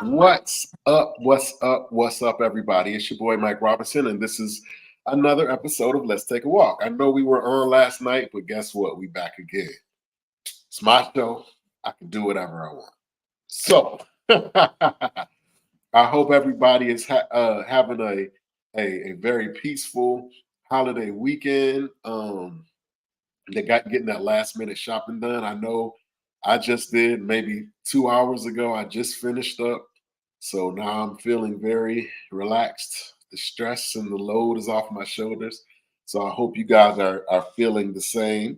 What's up? What's up? What's up, everybody? It's your boy Mike Robinson, and this is another episode of Let's Take a Walk. I know we were on last night, but guess what? We back again. It's my show. I can do whatever I want. So, I hope everybody is having a very peaceful holiday weekend. They got getting that last minute shopping done. I know I just did maybe 2 hours ago. I just finished up. So now I'm feeling very relaxed. The stress and the load is off my shoulders. So I hope you guys are feeling the same.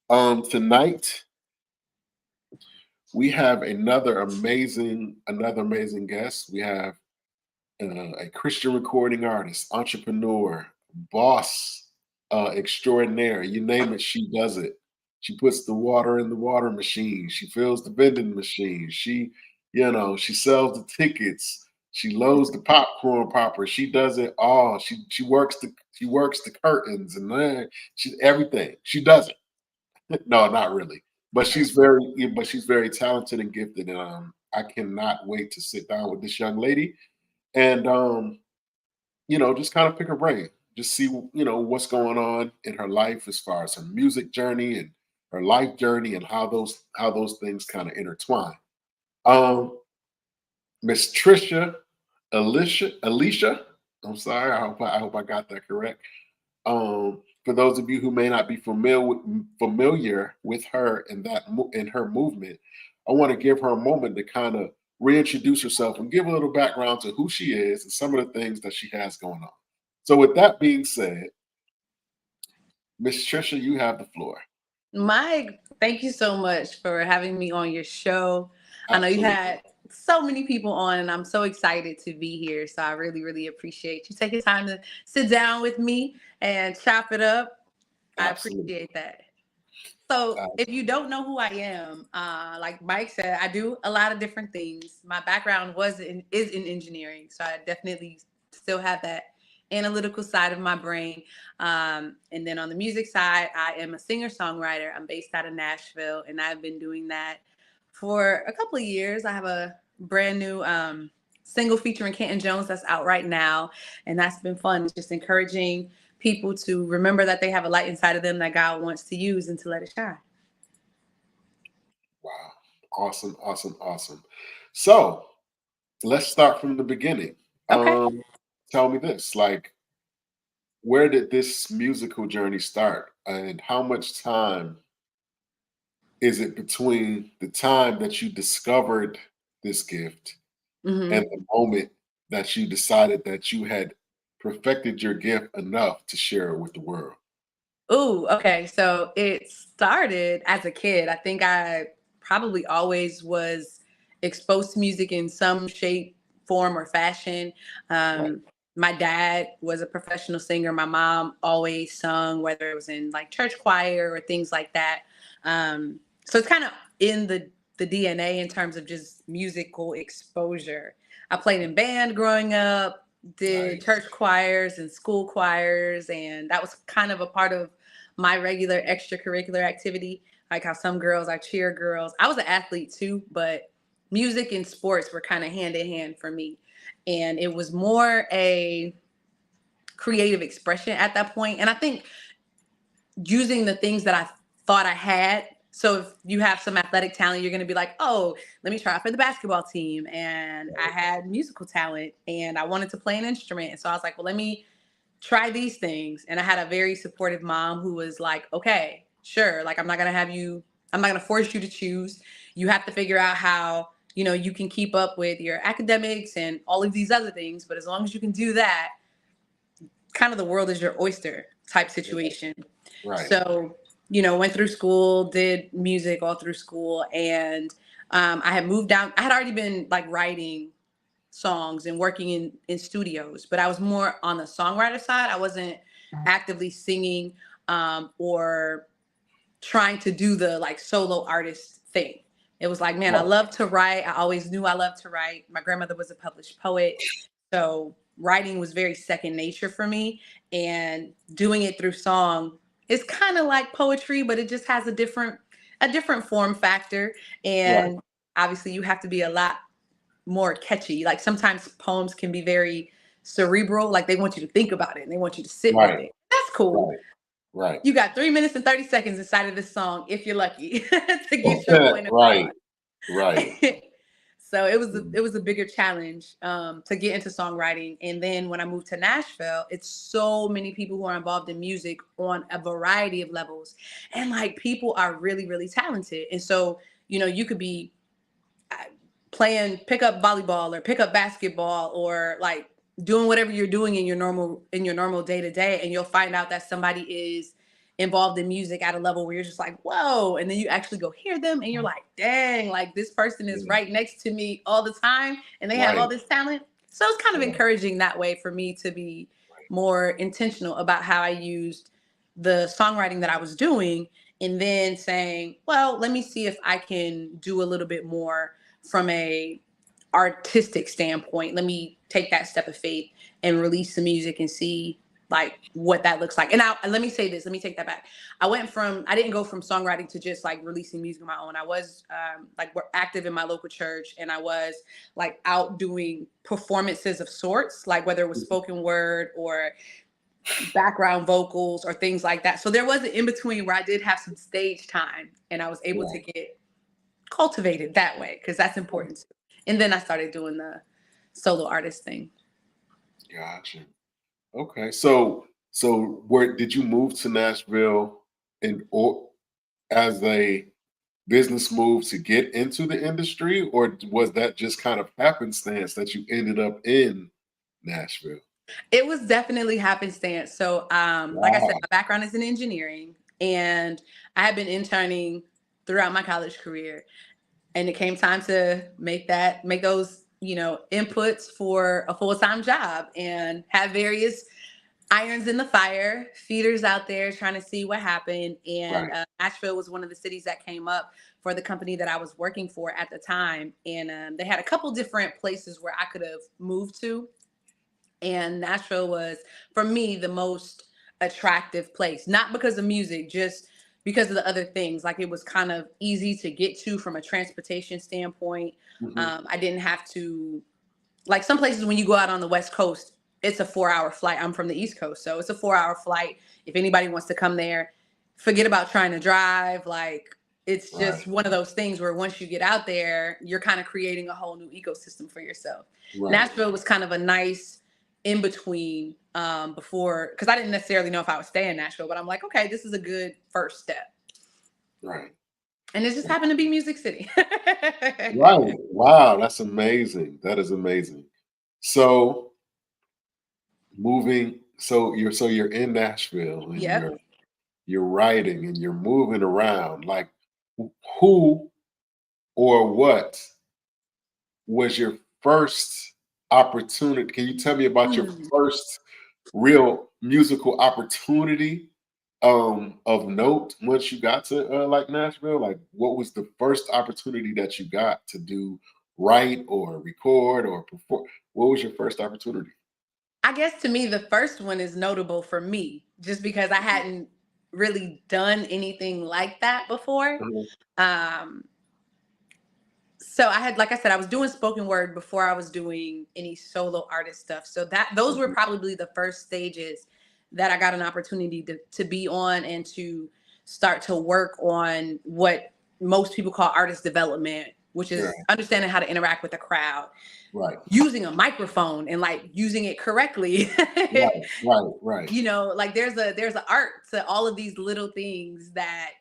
Tonight we have another amazing guest. We have a Christian recording artist, entrepreneur, boss extraordinaire. You name it, she does it. She puts the water in the water machine. She fills the vending machine. She sells the tickets. She loads the popcorn popper. She does it all. She works the curtains and then everything. She does it. No, not really. But she's very talented and gifted. And I cannot wait to sit down with this young lady and just kind of pick her brain. Just see, what's going on in her life as far as her music journey and her life journey and how those things kind of intertwine. Miss Trisha Alicia. I'm sorry. I hope I got that correct. For those of you who may not be familiar with her in her movement, I want to give her a moment to kind of reintroduce herself and give a little background to who she is and some of the things that she has going on. So with that being said, Miss Trisha, you have the floor. Mike, thank you so much for having me on your show. Absolutely. I know you had so many people on, and I'm so excited to be here. So I really, really appreciate you taking time to sit down with me and chop it up. Absolutely. I appreciate that. So if you don't know who I am, like Mike said, I do a lot of different things. My background is in engineering, so I definitely still have that analytical side of my brain. And then on the music side, I am a singer-songwriter. I'm based out of Nashville, and I've been doing that for a couple of years. I have a brand new single featuring Canton Jones that's out right now, and that's been fun. It's just encouraging people to remember that they have a light inside of them that God wants to use and to let it shine. Wow. Awesome. So let's start from the beginning. Okay. Tell me this, like, where did this musical journey start and how much time is it between the time that you discovered this gift and the moment that you decided that you had perfected your gift enough to share it with the world? Ooh, okay. So it started as a kid. I think I probably always was exposed to music in some shape, form, or fashion. Right. My dad was a professional singer. My mom always sung, whether it was in like church choir or things like that. So it's kind of in the DNA in terms of just musical exposure. I played in band growing up, did Nice. church choirs and school choirs, and that was kind of a part of my regular extracurricular activity, like how some girls are cheer girls. I was an athlete too, but music and sports were kind of hand in hand for me. And it was more a creative expression at that point. And I think using the things that I thought I had. So if you have some athletic talent, you're going to be like, oh, let me try out for the basketball team. And I had musical talent and I wanted to play an instrument. And so I was like, well, let me try these things. And I had a very supportive mom who was like, okay, sure. Like, I'm not going to force you to choose. You have to figure out how, you can keep up with your academics and all of these other things. But as long as you can do that, kind of the world is your oyster type situation. Right. So, went through school, did music all through school. And I had moved down. I had already been like writing songs and working in studios, but I was more on the songwriter side. I wasn't actively singing or trying to do the like solo artist thing. It was like, man, I love to write. I always knew I loved to write. My grandmother was a published poet. So writing was very second nature for me, and doing it through song is kind of like poetry, but it just has a different form factor. And obviously you have to be a lot more catchy. Like sometimes poems can be very cerebral, like they want you to think about it and they want you to sit with Right, it. That's cool. right, right. You got 3 minutes and 30 seconds inside of this song, if you're lucky, to get your point across. Right, right. So Mhm. it was a bigger challenge to get into songwriting. And then when I moved to Nashville, it's so many people who are involved in music on a variety of levels, and like people are really really talented. And so you could be playing pickup volleyball or pickup basketball or like doing whatever you're doing in your normal day to day, and you'll find out that somebody is involved in music at a level where you're just like, whoa, and then you actually go hear them and you're like, dang, like this person is Yeah, right next to me all the time and they have all right, this talent. So it's kind of right, encouraging that way for me to be right. more intentional about how I used the songwriting that I was doing, and then saying, well, let me see if I can do a little bit more from a artistic standpoint. Let me take that step of faith and release some music and see like what that looks like. And let me say this, let me take that back. I didn't go from songwriting to just like releasing music on my own. I was like active in my local church, and I was like out doing performances of sorts, like whether it was Mhm. spoken word or background vocals or things like that. So there was an in between where I did have some stage time and I was able to Right. get cultivated that way, because that's important too. And then I started doing the solo artist thing. Gotcha. Okay. So where did you move to Nashville and or as a business move to get into the industry, or was that just kind of happenstance that you ended up in Nashville? It was definitely happenstance. So, like I said, Wow. my background is in engineering, and I had been interning throughout my college career. And it came time to make those inputs for a full-time job, and have various irons in the fire, feeders out there trying to see what happened. And Right. Nashville was one of the cities that came up for the company that I was working for at the time. And they had a couple different places where I could have moved to. And Nashville was, for me, the most attractive place, not because of music, just because of the other things. Like it was kind of easy to get to from a transportation standpoint. Hmm. I didn't have to, like some places when you go out on the West Coast, it's a 4 hour flight. I'm from the East Coast, so it's a 4 hour flight. If anybody wants to come there, forget about trying to drive. Like it's Right. just one of those things where once you get out there, you're kind of creating a whole new ecosystem for yourself. Right. Nashville was kind of a nice in between before, because I didn't necessarily know if I would stay in Nashville, but I'm like, okay, this is a good first step. Right. And it just happened to be Music City. Right. Wow. That's amazing. That is amazing. So so you're in Nashville and Yep. you're writing and you're moving around. Like who or what was your first opportunity? Can you tell me about your Mm. first real musical opportunity of note once you got to like Nashville? Like what was the first opportunity that you got to do write or record or perform? What was your first opportunity? I guess to me, the first one is notable for me just because I hadn't really done anything like that before. Mhm. Um, so I had, like I said, I was doing spoken word before I was doing any solo artist stuff. So those were Mhm. probably the first stages that I got an opportunity to be on and to start to work on what most people call artist development, which Yeah. is understanding how to interact with the crowd, Right. using a microphone and like using it correctly. Right. Right. Right. Like there's an art to all of these little things that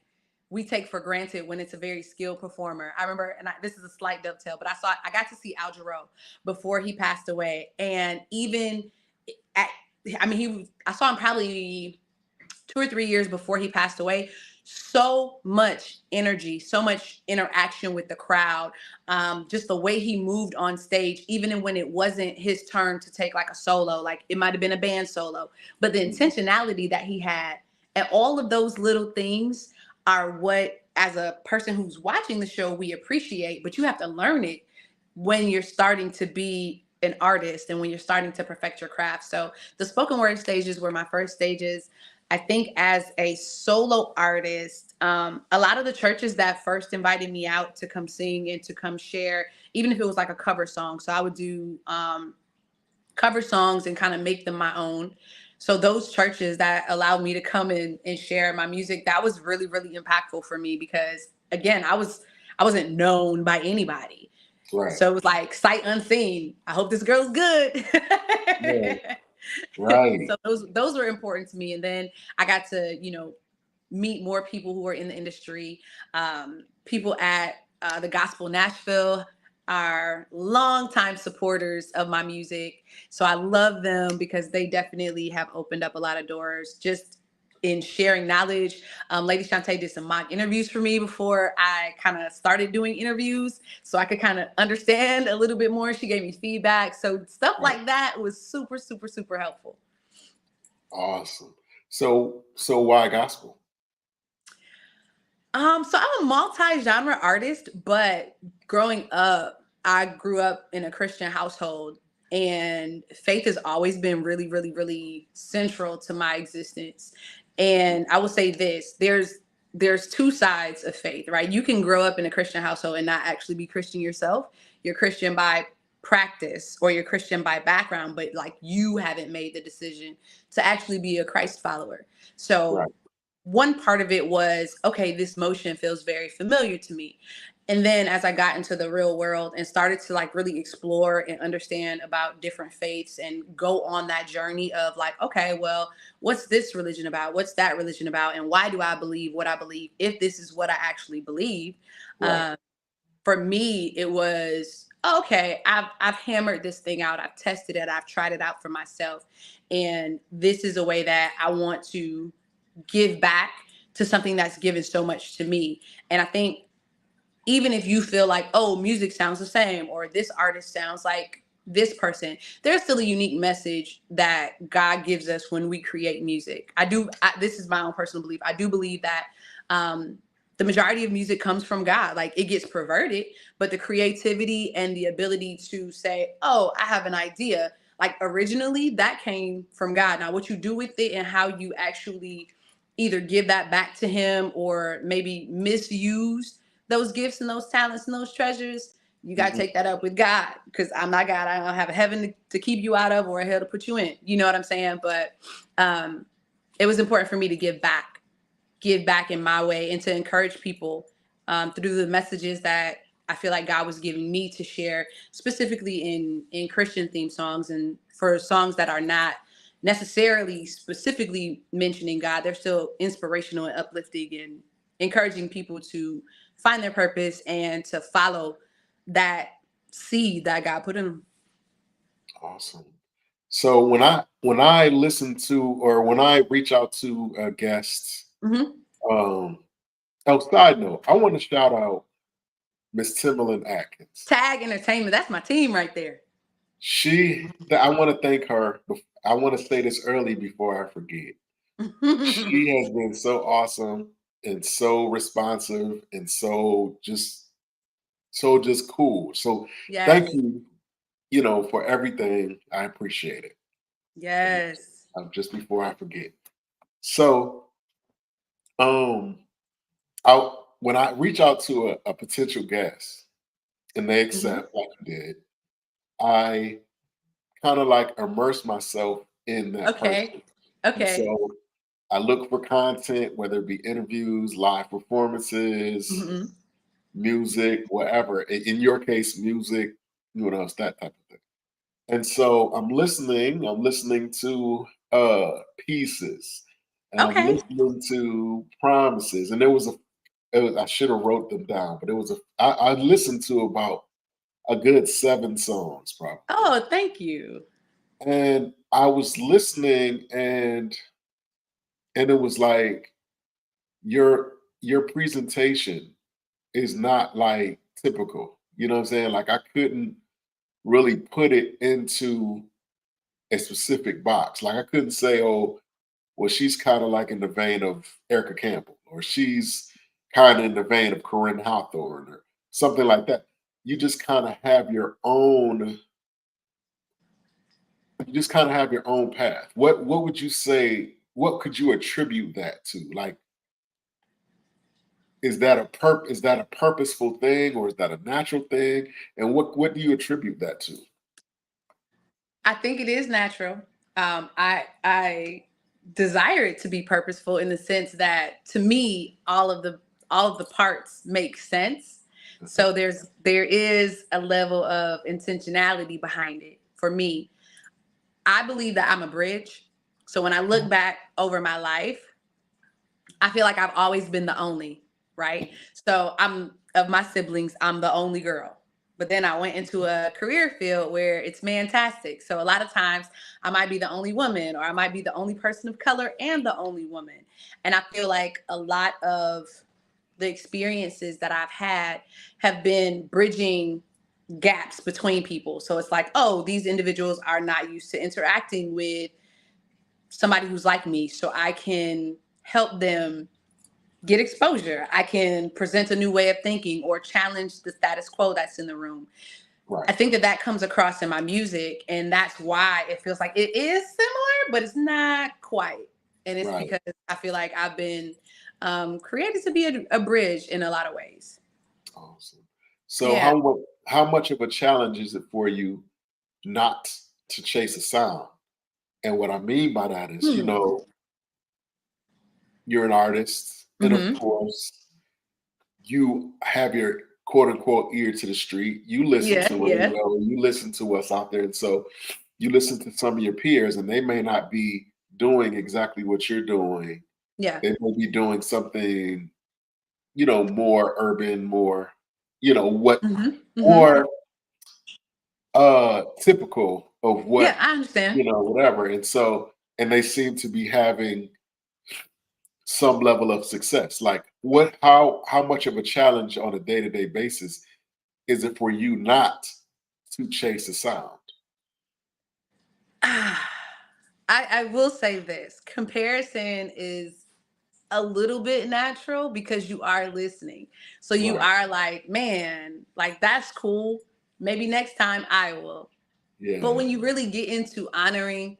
we take for granted when it's a very skilled performer. I remember, and this is a slight dovetail, but I got to see Al Jarreau before he passed away, and even at, I mean, I saw him probably 2 or 3 years before he passed away. So much energy, so much interaction with the crowd, just the way he moved on stage, even when it wasn't his turn to take like a solo, like it might have been a band solo, but the Mhm. intentionality that he had, and all of those little things are what, as a person who's watching the show, we appreciate, but you have to learn it when you're starting to be an artist and when you're starting to perfect your craft. So the spoken word stages were my first stages. I think as a solo artist, a lot of the churches that first invited me out to come sing and to come share, even if it was like a cover song. So I would do cover songs and kind of make them my own. So those churches that allowed me to come in and share my music, that was really, really impactful for me because again, I wasn't known by anybody. Right. So it was like sight unseen. I hope this girl's good. Yeah. Right. So those were important to me. And then I got to, you know, meet more people who are in the industry. People at the Gospel Nashville are longtime supporters of my music. So I love them because they definitely have opened up a lot of doors just in sharing knowledge. Lady Shantae did some mock interviews for me before I kind of started doing interviews so I could kind of understand a little bit more. She gave me feedback. So stuff Right. like that was super, super, super helpful. Awesome. So why gospel? So I'm a multi-genre artist, but growing up, I grew up in a Christian household and faith has always been really, really, really central to my existence. And I will say this, there's two sides of faith, right? You can grow up in a Christian household and not actually be Christian yourself. You're Christian by practice or you're Christian by background, but like you haven't made the decision to actually be a Christ follower. Right. So one part of it was, okay, this motion feels very familiar to me. And then as I got into the real world and started to like really explore and understand about different faiths and go on that journey of like, okay, well, what's this religion about? What's that religion about? And why do I believe what I believe if this is what I actually believe? Right. For me, it was, okay, I've hammered this thing out. I've tested it. I've tried it out for myself. And this is a way that I want to give back to something that's given so much to me. And I think even if you feel like, oh, music sounds the same or this artist sounds like this person, there's still a unique message that God gives us when we create music. This is my own personal belief. I do believe that the majority of music comes from God. Like it gets perverted, but the creativity and the ability to say, oh, I have an idea, like originally that came from God. Now, what you do with it and how you actually either give that back to Him or maybe misuse those gifts and those talents and those treasures, you got to Mhm. take that up with God because I'm not God. I don't have a heaven to keep you out of or a hell to put you in. You know what I'm saying? But um, it was important for me to give back in my way and to encourage people through the messages that I feel like God was giving me to share, specifically in Christian themed songs and for songs that are not necessarily specifically mentioning God. They're still inspirational and uplifting and encouraging people to find their purpose and to follow that seed that God put in them. Awesome. So when I listen to or when I reach out to guests, Hmm. um, oh, side note, I want to shout out Miss Timberland Atkins. Tag Entertainment, that's my team right there. I want to thank her. I want to say this early before I forget. She has been so awesome and so responsive and so just cool. So thank Yes. you, for everything. I appreciate it. And Yes. just before I forget. So, um, I when I reach out to a potential guest and they Hmm. accept like you did, I kind of like immerse myself in that Okay. person. And Okay. so I look for content, whether it be interviews, live performances, Hmm. music, whatever. In your case, music, that type of thing. And so I'm listening to pieces, and I'm Okay. listening to promises. And I should have wrote them down, but I listened to about a good 7 songs probably. Oh, thank you. And I was listening and it was like your presentation is not like typical. You know what I'm saying? Like I couldn't really put it into a specific box. Like I couldn't say, oh, well, she's kind of like in the vein of Erica Campbell, or she's kind of in the vein of Corinne Hawthorne, or something like that. You just kind of have your own. You just kind of have your own path. What would you say? what could you attribute that to? Like, is that a purposeful thing, or is that a natural thing? And what do you attribute that to? I think it is natural. I desire it to be purposeful in the sense that to me all of the parts make sense. Mhm. So there is a level of intentionality behind it for me. I believe that I'm a bridge. So when I look back over my life, I feel like I've always been the only, right? So I'm of my siblings, I'm the only girl. But then I went into a career field where it's fantastic. So a lot of times I might be the only woman, or I might be the only person of color and the only woman. And I feel like a lot of the experiences that I've had have been bridging gaps between people. So it's like, oh, these individuals are not used to interacting with somebody who's like me. So I can help them get exposure. I can present a new way of thinking or challenge the status quo that's in the room. Right, I think that that comes across in my music, and that's why it feels like it is similar, but it's not quite. And it's right. because I feel like I've been created to be a bridge in a lot of ways. Awesome. So Yeah. how much of a challenge is it for you not to chase a sound? And what I mean by that is, Hmm. you're an artist, and of Mm-hmm. course, you have your quote unquote ear to the street. You listen Yeah. to it, Yeah. you listen to us out there. And so you listen to some of your peers, and they may not be doing exactly what you're doing. Yeah. They may be doing something, more urban, more, what Mm-hmm. Mm-hmm. more typical of Yeah. what, I understand. whatever. And so, and they seem to be having some level of success. Like, how much of a challenge on a day-to-day basis is it for you not to chase a sound? I will say this comparison is a little bit natural because you are listening. So you Right. are like, man, like that's cool. Maybe next time I will. But Yeah. when you really get into honoring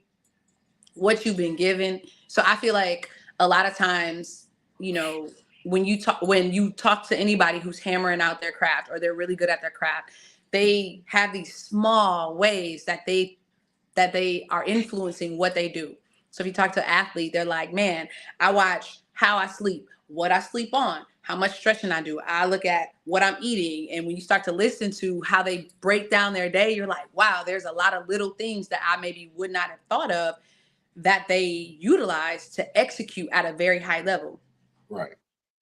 what you've been given, so I feel like a lot of times, you know, when you talk to anybody who's hammering out their craft or they're really good at their craft, they have these small ways that they are influencing what they do. So if you talk to an athlete, they're like, man, I watch how I sleep, what I sleep on, how much stretching I do. I look at what I'm eating. And when you start to listen to how they break down their day, you're like, wow, there's a lot of little things that I maybe would not have thought of that they utilize to execute at a very high level. Right.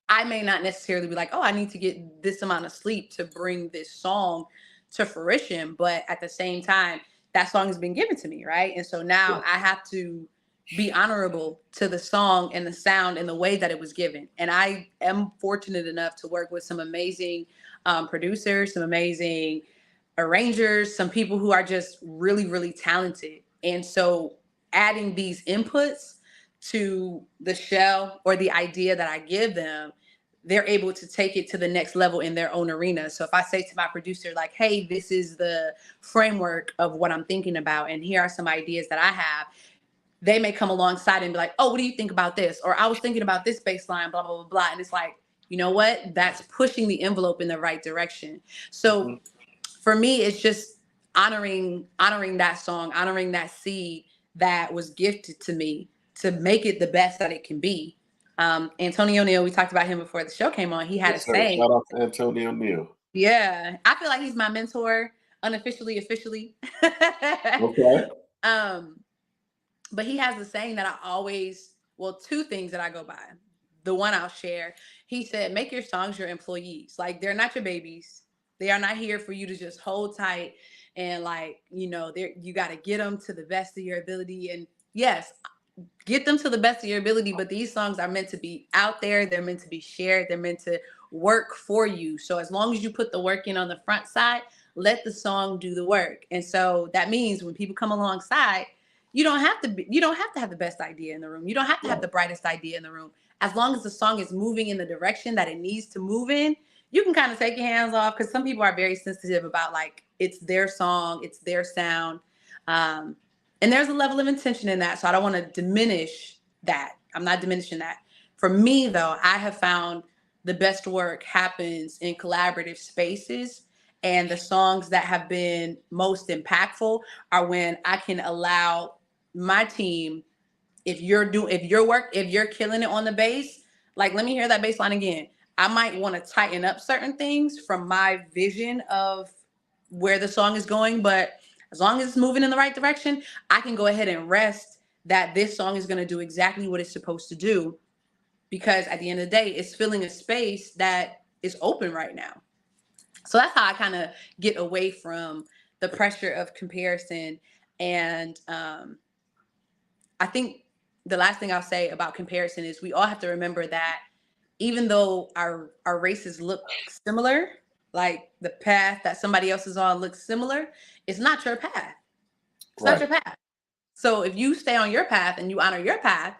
I may not necessarily be like, oh, I need to get this amount of sleep to bring this song to fruition. But at the same time, that song has been given to me, right? And so Yeah. now I have to be honorable to the song and the sound and the way that it was given. And I am fortunate enough to work with some amazing producers, some amazing arrangers, some people who are just really, really talented. And so adding these inputs to the shell or the idea that I give them, they're able to take it to the next level in their own arena. So if I say to my producer, like, hey, this is the framework of what I'm thinking about, and here are some ideas that I have, they may come alongside and be like, oh, what do you think about this? Or I was thinking about this baseline, blah, blah, blah, blah. And it's like, you know what? That's pushing the envelope in the right direction. So Mhm. for me, it's just honoring that song, honoring that seed that was gifted to me to make it the best that it can be. Antonio Neal, we talked about him before the show came on. He had a Yes, sir. saying. Shout out to Antonio Neal. Yeah, I feel like he's my mentor, unofficially, officially. Okay. um, but he has a saying that I always, well, two things that I go by. The one I'll share, he said, make your songs your employees. Like, they're not your babies. They are not here for you to just hold tight and, like, you got to get them to the best of your ability. And yes, get them to the best of your ability, but these songs are meant to be out there. They're meant to be shared. They're meant to work for you. So as long as you put the work in on the front side, let the song do the work. And so that means when people come alongside, you don't have to have the best idea in the room. You don't have to have Right. the brightest idea in the room. As long as the song is moving in the direction that it needs to move in, you can kind of take your hands off, because some people are very sensitive about, like, it's their song, it's their sound. Um, and there's a level of intention in that. So I don't want to diminish that. I'm not diminishing that. For me, though, I have found the best work happens in collaborative spaces. And the songs that have been most impactful are when I can allow my team, if you're killing it on the bass, like let me hear that bass line again. I might want to tighten up certain things from my vision of where the song is going, but as long as it's moving in the right direction, I can go ahead and rest that this song is going to do exactly what it's supposed to do, because at the end of the day, it's filling a space that is open right now. So that's how I kind of get away from the pressure of comparison. And I think the last thing I'll say about comparison is we all have to remember that even though our races look similar, like the path that somebody else is on looks similar, it's not your path. It's not Right. your path. So if you stay on your path and you honor your path,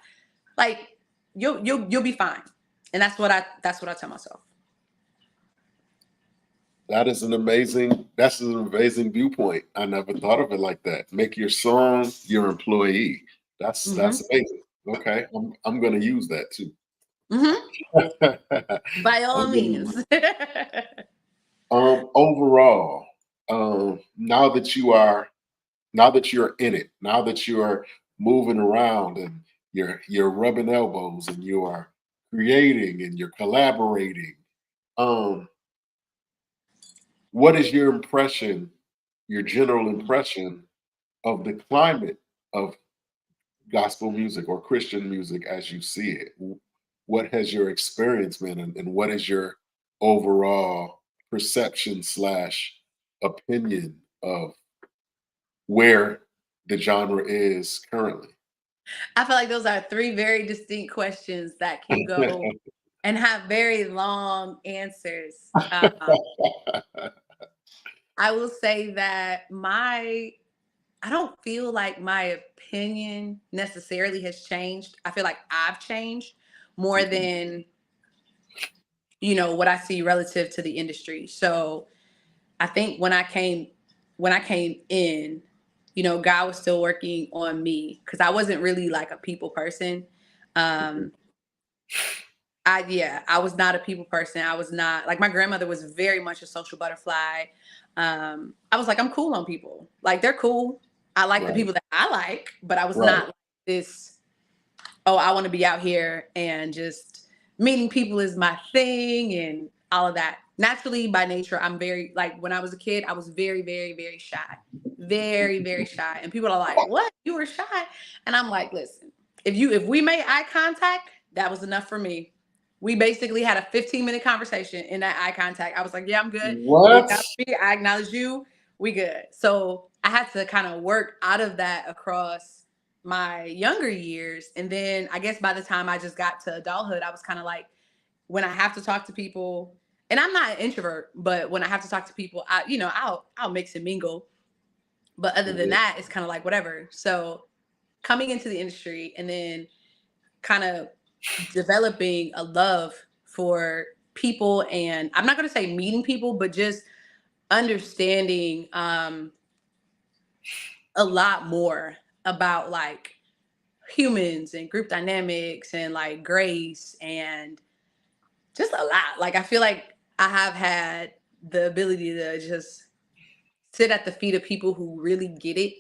like you'll be fine. And that's what I tell myself. That's an amazing viewpoint. I never thought of it like that. Make your song your employee. That's Mm-hmm. amazing. Okay, I'm gonna use that too. Mm-hmm. By all I'm gonna, means. overall, now that you're in it, now that you're moving around and you're rubbing elbows and you are creating and you're collaborating, um, what is your general impression of the climate of gospel music or Christian music as you see it? What has your experience been, and what is your overall perception slash opinion of where the genre is currently? I feel like those are three very distinct questions that can go and have very long answers. I will say that I don't feel like my opinion necessarily has changed. I feel like I've changed more Mhm. than, what I see relative to the industry. So I think when I came in, God was still working on me because I wasn't really like a people person. Mhm. Um, I was not a people person. I was not like my grandmother was very much a social butterfly. I was like, I'm cool on people. Like they're cool. I like the Right, people that I like, but I was right. not like this, oh, I want to be out here and just meeting people is my thing and all of that. Naturally, by nature, I'm very, like, when I was a kid, I was very, very, very shy. Very, very shy. And people are like, what? You were shy? And I'm like, listen, if we made eye contact, that was enough for me. We basically had a 15-minute conversation in that eye contact. I was like, yeah, I'm good. You What? acknowledge me, I acknowledge you. We good. So I had to kind of work out of that across my younger years. And then I guess by the time I just got to adulthood, I was kind of like, when I have to talk to people, and I'm not an introvert, but when I have to talk to people, I'll mix and mingle. But other than Mhm. that, it's kind of like whatever. So coming into the industry and then kind of developing a love for people, and I'm not going to say meeting people, but just understanding a lot more about like humans and group dynamics and like grace and just a lot. Like I feel like I have had the ability to just sit at the feet of people who really get it,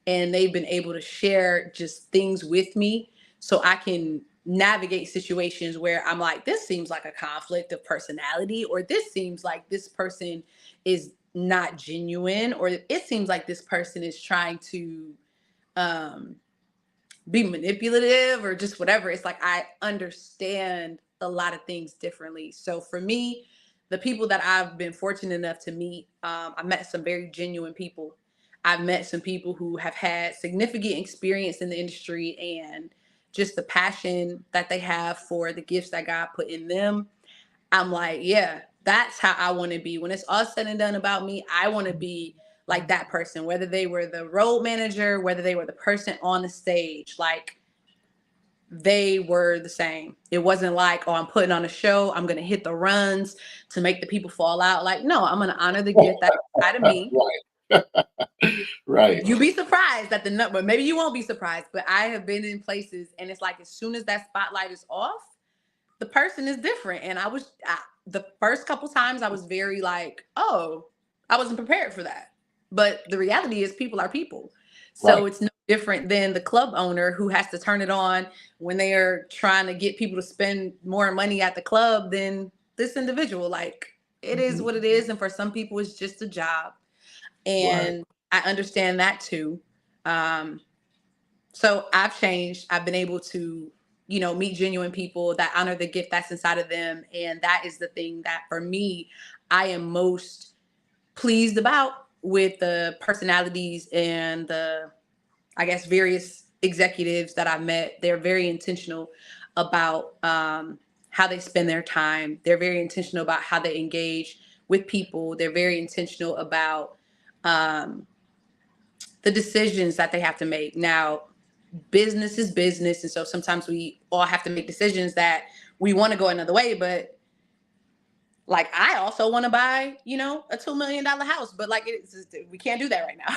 and they've been able to share just things with me so I can navigate situations where I'm like, this seems like a conflict of personality, or this seems like this person is not genuine, or it seems like this person is trying to um be manipulative or just whatever. It's like I understand a lot of things differently. So for me, the people that I've been fortunate enough to meet, I met some very genuine people. I've met some people who have had significant experience in the industry, and just the passion that they have for the gifts that God put in them. I'm like, yeah, that's how I want to be. When it's all said and done about me, I want to be like that person, whether they were the road manager, whether they were the person on the stage, like they were the same. It wasn't like, oh, I'm putting on a show, I'm going to hit the runs to make the people fall out. Like, no, I'm going to honor the gift that's inside of me. Right. Right. You'll be surprised at the number. Maybe you won't be surprised, but I have been in places and it's like as soon as that spotlight is off, the person is different. And the first couple times I was very like, oh, I wasn't prepared for that. But the reality is people are people. So Right. it's no different than the club owner who has to turn it on when they are trying to get people to spend more money at the club than this individual. Like it is Mhm. what it is. And for some people, it's just a job. Right. And I understand that too. Um, so I've changed. I've been able to, meet genuine people that honor the gift that's inside of them. And that is the thing that for me, I am most pleased about with the personalities and the, I guess, various executives that I've met. They're very intentional about how they spend their time. They're very intentional about how they engage with people. They're very intentional about um, the decisions that they have to make. Now, business is business. And so sometimes we all have to make decisions that we want to go another way. But like, I also want to buy, a $2 million house, but like, we can't do that right now.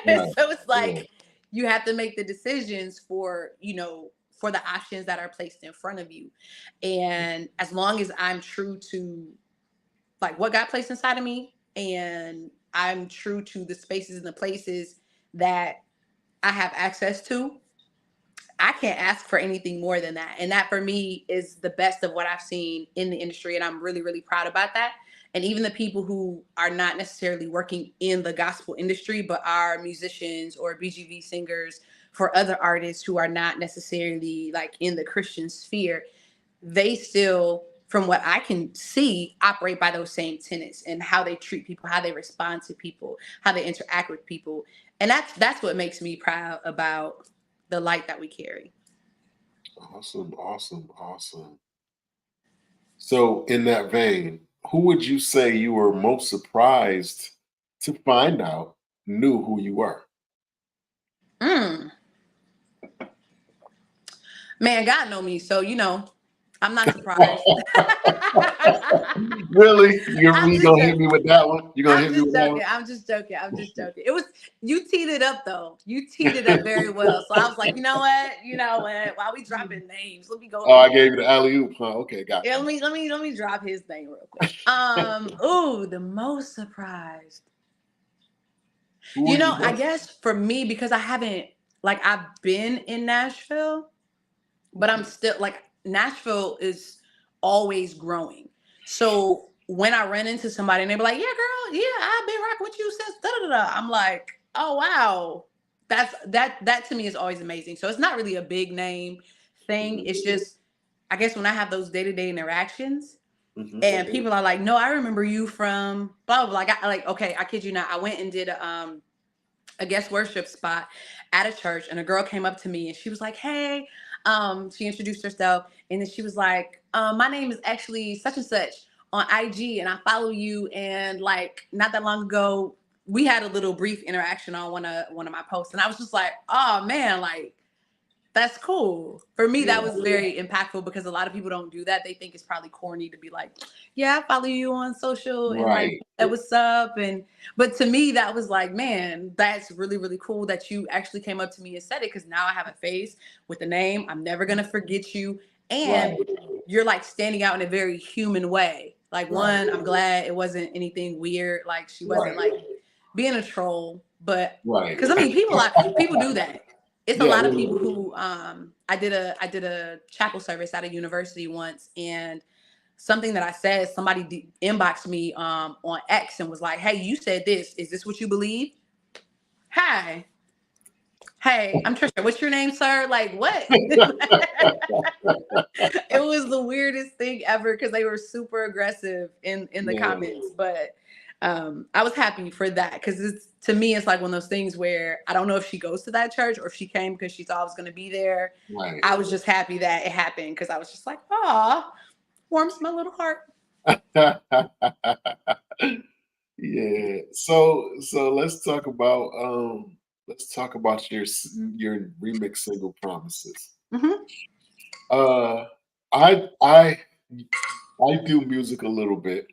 Right. So it's Right. like, you have to make the decisions for the options that are placed in front of you. And as long as I'm true to like what got placed inside of me and I'm true to the spaces and the places that I have access to, I can't ask for anything more than that. And that for me is the best of what I've seen in the industry. And I'm really, really proud about that. And even the people who are not necessarily working in the gospel industry, but are musicians or BGV singers for other artists who are not necessarily like in the Christian sphere, they still, from what I can see, operate by those same tenets and how they treat people, how they respond to people, how they interact with people. And that's what makes me proud about the light that we carry. Awesome. Awesome. Awesome. So, in that vein, who would you say you were most surprised to find out knew who you were? Mm. Man, God know me, so I'm not surprised. Really? You're I'm really just gonna hit me joking. with that one? You're gonna I'm hit me just with that joking. one? I'm just joking. I'm just joking. It was you teed it up though. You teed it up very well. So I was like, you know what? You know what? While we dropping names, let me go Oh, I ahead. gave you the alley oop, huh? Okay, Yeah, gotcha. let me drop his name real quick. Ooh, the most surprised. Who were you I most? guess for me, because I haven't like I've been in Nashville, but I'm Mhm. still like Nashville is always growing. So when I run into somebody and they be like, "Yeah, girl, yeah, I've been rocking with you since da da da," I'm like, "Oh wow, that to me is always amazing." So it's not really a big name thing. Mhm. It's just I guess when I have those day to day interactions Mhm. and people are like, "No, I remember you from blah blah blah." Like, okay, I kid you not, I went and did a guest worship spot at a church, and a girl came up to me and she was like, "Hey," she introduced herself, and then she was like, "My name is actually such and such on IG, and I follow you." And like not that long ago, we had a little brief interaction on one of my posts, and I was just like, "Oh man, like." That's cool. For me, Yeah. that was very impactful because a lot of people don't do that. They think it's probably corny to be like, yeah, I follow you on social and like, Right. hey, what's up? But to me, that was like, man, that's really, really cool that you actually came up to me and said it because now I have a face with a name. I'm never going to forget you. Right. And you're like standing out in a very human way. Like, Right. one, I'm glad it wasn't anything weird. Like, she wasn't Right. like being a troll. But Right. because I mean, people do that. It's a Yeah. lot of They people who I did a chapel service at a university once, and something that I said, somebody inboxed me on X and was like, "Hey, you said this. Is this what you believe?" Hi. Hey, I'm Trisha. What's your name, sir? Like, what? It was the weirdest thing ever because they were super aggressive in the Yeah. comments. But I was happy for that because it's to me, it's like one of those things where I don't know if she goes to that church or if she came because she thought I was going to be there. Right. I was just happy that it happened because I was just like, "Aw, warms my little heart." Yeah. So let's talk about your remix single Promises. Hmm. Uh I do music a little bit.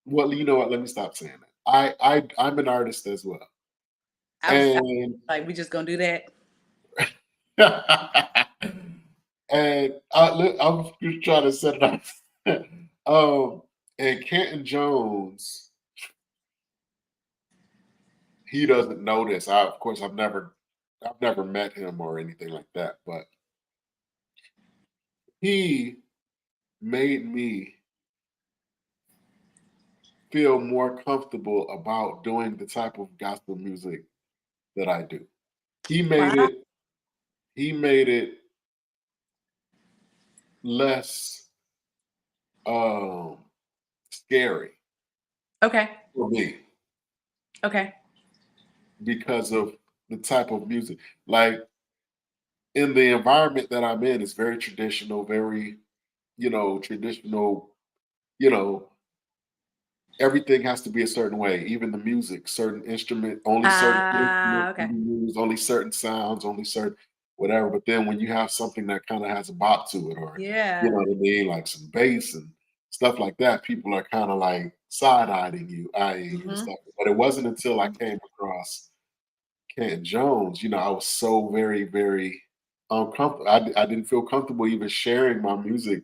Well, you know what? Let me stop saying that. I'm an artist as well. I was And like, we just gonna do that. and I was just trying to set it up. And Canton Jones, he doesn't know this. Of course, I've never met him or anything like that, but he made me feel more comfortable about doing the type of gospel music that I do. He made Wow. it he made it less um scary Okay. for me Okay. because of the type of music. Like in the environment that I'm in, it's very traditional, very, traditional, you know, everything has to be a certain way, even the music, certain instrument, only certain Ah, instruments can okay. be used, only certain sounds, only certain whatever. But then when you have something that kind of has a bop to it, or you know Yeah. what I mean, like some bass and stuff like that, people are kind of like side-eyeing you, eyeing you and Hmm. stuff. But it wasn't until I came across Kent Jones, I was so very, very uncomfortable. I didn't feel comfortable even sharing my music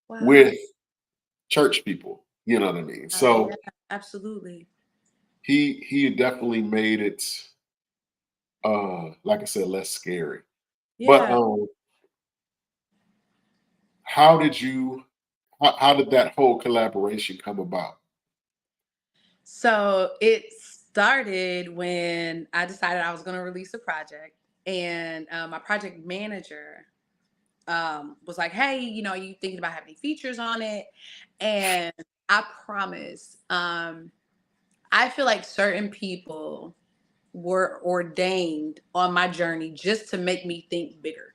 Wow. with church people. You know what I mean? Yeah, So absolutely. he definitely made it like I said, less scary. But Yeah. how did you how did that whole collaboration come about? So it started when I decided I was going to release a project, and my project manager was like, "Hey, you thinking about having features on it?" And I promise, I feel like certain people were ordained on my journey just to make me think bigger.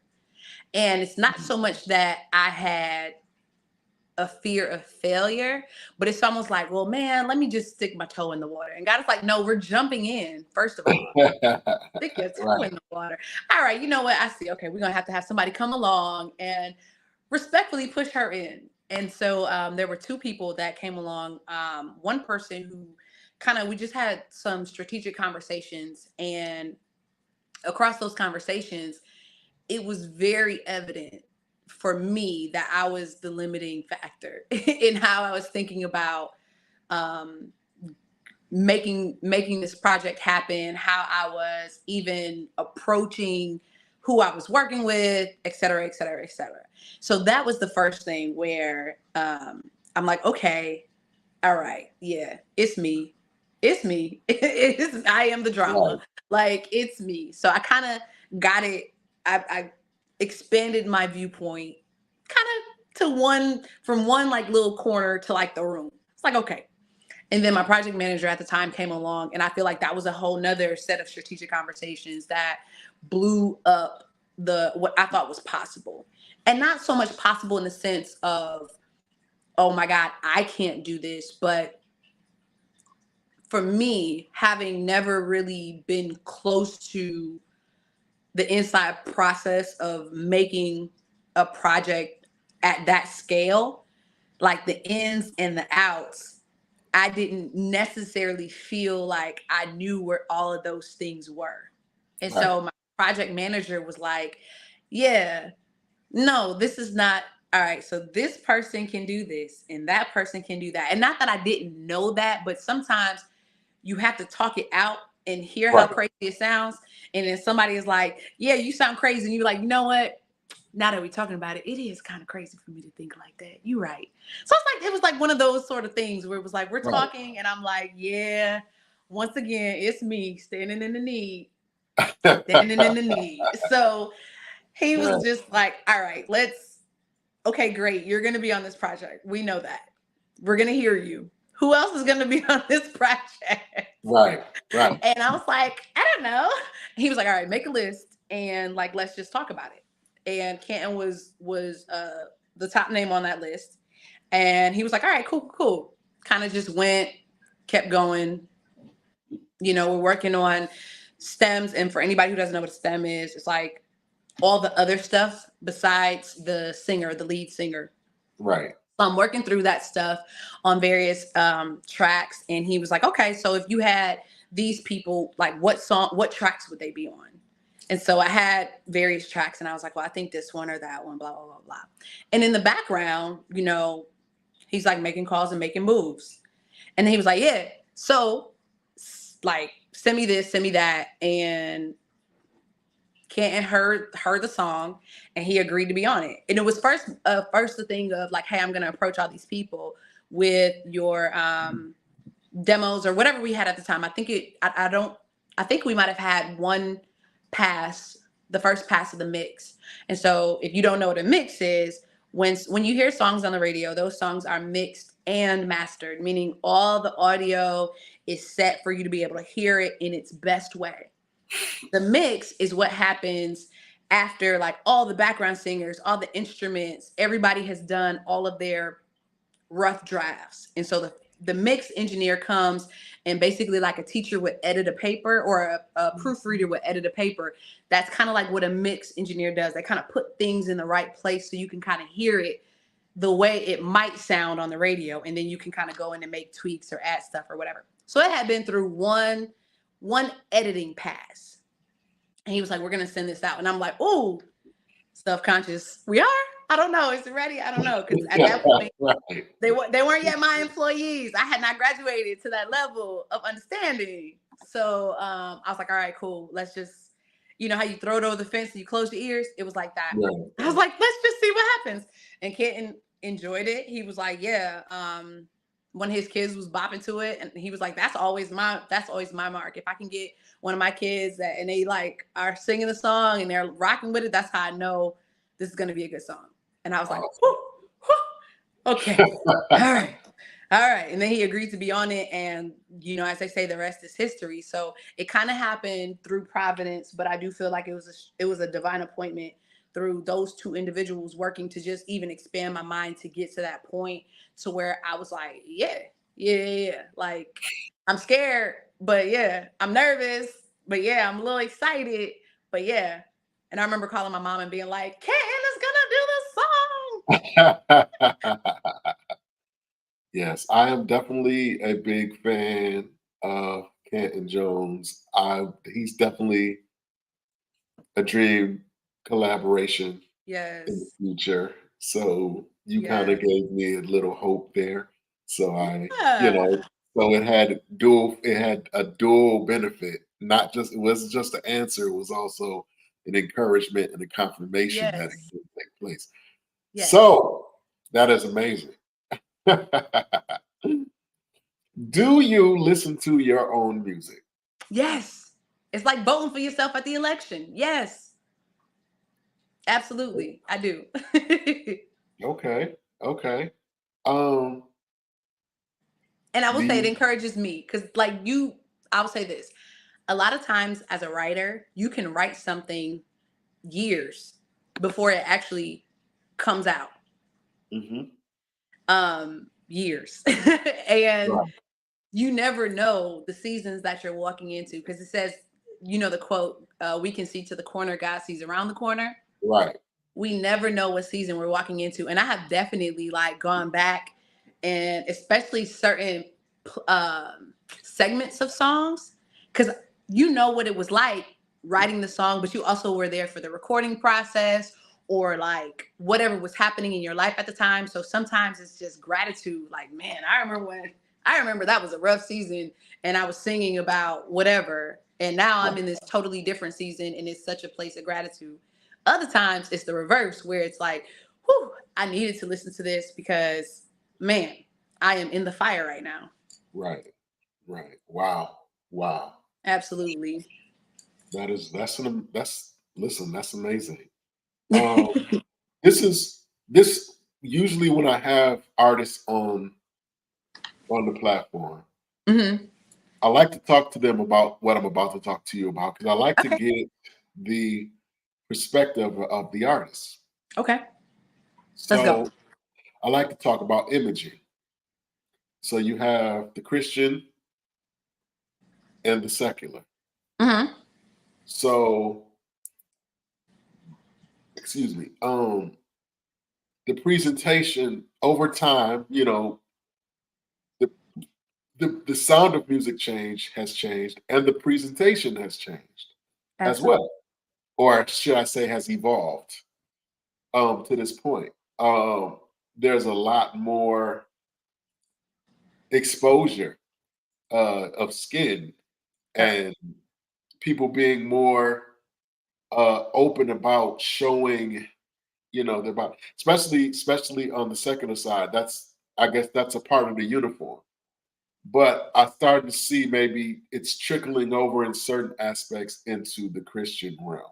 And it's not Mhm. so much that I had a fear of failure, but it's almost like, well, man, let me just stick my toe in the water. And God is like, no, we're jumping in, first of all. Stick your toe Right. in the water. All right, you know what? I see. Okay, we're going to have somebody come along and respectfully push her in. And so there were two people that came along. One person who we just had some strategic conversations. And across those conversations, it was very evident for me that I was the limiting factor in how I was thinking about um, making this project happen, how I was even approaching who I was working with, et cetera, et cetera, et cetera. So that was the first thing where I'm like, okay, all right, yeah, it's me. It's me. I am the drama. Right. Like, it's me. So I kind of got it. I expanded my viewpoint kind of to from one like little corner to like the room. It's like, okay. And then my project manager at the time came along, and I feel like that was a whole nother set of strategic conversations that blew up what I thought was possible. And not so much possible in the sense of, oh my God, I can't do this, but for me, having never really been close to the inside process of making a project at that scale, like the ins and the outs, I didn't necessarily feel like I knew where all of those things were. And Right. so my project manager was like, yeah, no, this is not all right. So this person can do this and that person can do that. And not that I didn't know that, but sometimes you have to talk it out and hear how Right. crazy it sounds. And then somebody is like, yeah, you sound crazy. And you're like, you know what? Now that we're talking about it, it is kind of crazy for me to think like that. You're right. So it's like, it was like one of those sort of things where it was like, we're Right. talking, and I'm like, yeah, once again, it's me standing in the need, standing in the need. So he was Right. just like, all right, okay, great. You're going to be on this project. We know that. We're going to hear you. Who else is going to be on this project? Right. Right. And I was like, I don't know. He was like, all right, make a list and like let's just talk about it. And Canton was the top name on that list. And he was like, all right, cool, cool, cool. Kind of just went, kept going. We're working on stems. And for anybody who doesn't know what a stem is, it's like all the other stuff besides the singer, the lead singer. Right. So I'm working through that stuff on various tracks. And he was like, okay, so if you had these people, like what tracks would they be on? And so I had various tracks and I was like, well, I think this one or that one, blah, blah, blah, blah. And in the background, he's like making calls and making moves. And then he was like, yeah, so like, send me this, send me that. And Canton heard the song and he agreed to be on it. And it was first the thing of like, hey, I'm going to approach all these people with your demos or whatever we had at the time. I think we might have had one pass, the first pass of the mix. And so if you don't know what a mix is, when you hear songs on the radio, those songs are mixed and mastered, meaning all the audio is set for you to be able to hear it in its best way. The mix is what happens after, like, all the background singers, all the instruments, everybody has done all of their rough drafts. And so the mix engineer comes and basically, like a teacher would edit a paper or a proofreader would edit a paper. That's kind of like what a mix engineer does. They kind of put things in the right place so you can kind of hear it the way it might sound on the radio. And then you can kind of go in and make tweaks or add stuff or whatever. So it had been through one editing pass. And he was like, we're going to send this out. And I'm like, oh, self-conscious. We are? I don't know. Is it ready? I don't know. Because at that point, Right. they weren't yet my employees. I had not graduated to that level of understanding. So I was like, all right, cool. Let's just, you know how you throw it over the fence and you close your ears? It was like that. Right. I was like, let's just see what happens. And Kenton enjoyed it. He was like, yeah. One of his kids was bopping to it, and he was like, that's always my mark. If I can get one of my kids and they like are singing the song and they're rocking with it, that's how I know this is going to be a good song. And I was like, whoo, whoo, okay, all right. And then he agreed to be on it, and as they say, the rest is history. So it kind of happened through Providence, but I do feel like it was a divine appointment through those two individuals working to just even expand my mind to get to that point to where I was like, yeah. Like, I'm scared, but yeah, I'm nervous, but yeah, I'm a little excited, but yeah. And I remember calling my mom and being like, Kenton is gonna do the song. Yes, I am definitely a big fan of Canton Jones. He's definitely a dream collaboration in the Yes. future. So you kind of Yes. gave me a little hope there. So Yeah. so it had a dual benefit. Not just it wasn't just the answer, it was also an encouragement and a confirmation that it Yes. could take place. Yes. So that is amazing. Do you listen to your own music? Yes. It's like voting for yourself at the election. Yes. Absolutely. I do. Okay. Okay. Um, And I will do say it you encourages me because, like, I will say this. A lot of times as a writer, you can write something years before it actually comes out. mhm, Years. And right, you never know the seasons that you're walking into because it says, the quote, we can see to the corner, God sees around the corner. right. We never know what season we're walking into. And I have definitely like gone back and especially certain segments of songs because you know what it was like writing the song, but you also were there for the recording process or like whatever was happening in your life at the time. So sometimes it's just gratitude. Like, man, I remember that was a rough season and I was singing about whatever. And now I'm in this totally different season and it's such a place of gratitude. Other times it's the reverse where it's like, whew, I needed to listen to this because, man, I am in the fire right now. Right, right. Wow, wow. Absolutely. That's listen, that's amazing. Um, this usually when I have artists on the platform, Hmm. I like to talk to them about what I'm about to talk to you about because I like to Okay. get the perspective of the artist. Okay. Let's go. So I like to talk about imaging. So you have the Christian and the secular. Hmm. So, excuse me. The presentation over time, the the sound of music has changed, and the presentation has changed as Absolutely. well, or should I say, has evolved to this point. Um, there's a lot more exposure of skin Yep. and people being more open about showing, their body, especially on the secular side. That's I guess that's a part of the uniform. But I started to see maybe it's trickling over in certain aspects into the Christian realm.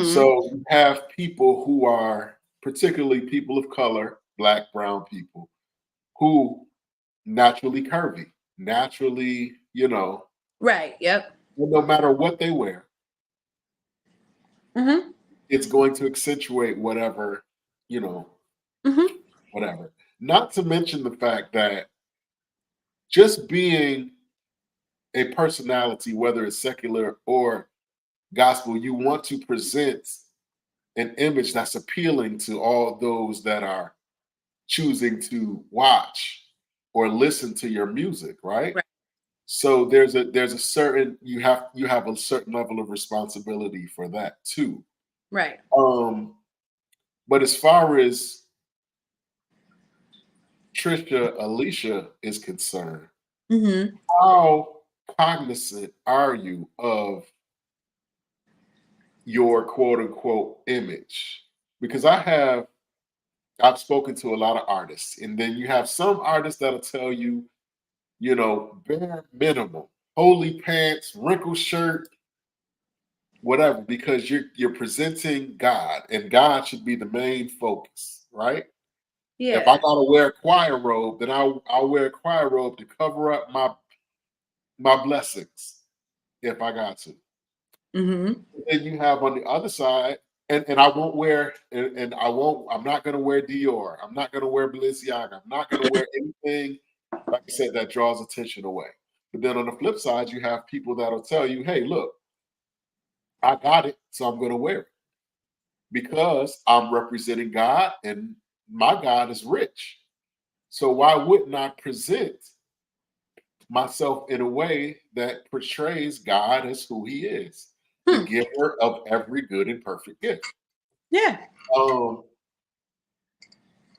So Hmm. you have people who are particularly people of color, black, brown people, who naturally curvy, naturally, Right. Yep. no matter what they wear, Hmm. it's going to accentuate whatever, you know, Hmm. whatever. Not to mention the fact that just being a personality, whether it's secular or gospel, you want to present an image that's appealing to all those that are choosing to watch or listen to your music, right? Right. So there's a certain you have a certain level of responsibility for that too. Right. Um, but as far as Trisha Alicia is concerned, Hmm. how cognizant are you of your quote unquote image? Because I've spoken to a lot of artists, and then you have some artists that'll tell you, bare minimum, holy pants, wrinkled shirt, whatever, because you're presenting God, and God should be the main focus, right? If I Yeah. gotta wear a choir robe, then I'll wear a choir robe to cover up my blessings if I got to. Hmm. Then you have on the other side, and I won't wear, and I'm not gonna wear Dior. I'm not gonna wear Balenciaga. I'm not gonna wear anything, like I said, that draws attention away. But then on the flip side, you have people that'll tell you, hey, look, I got it, so I'm gonna wear it because I'm representing God and my God is rich. So why wouldn't I present myself in a way that portrays God as who he is, the Hmm. giver of every good and perfect gift? Yeah. Um,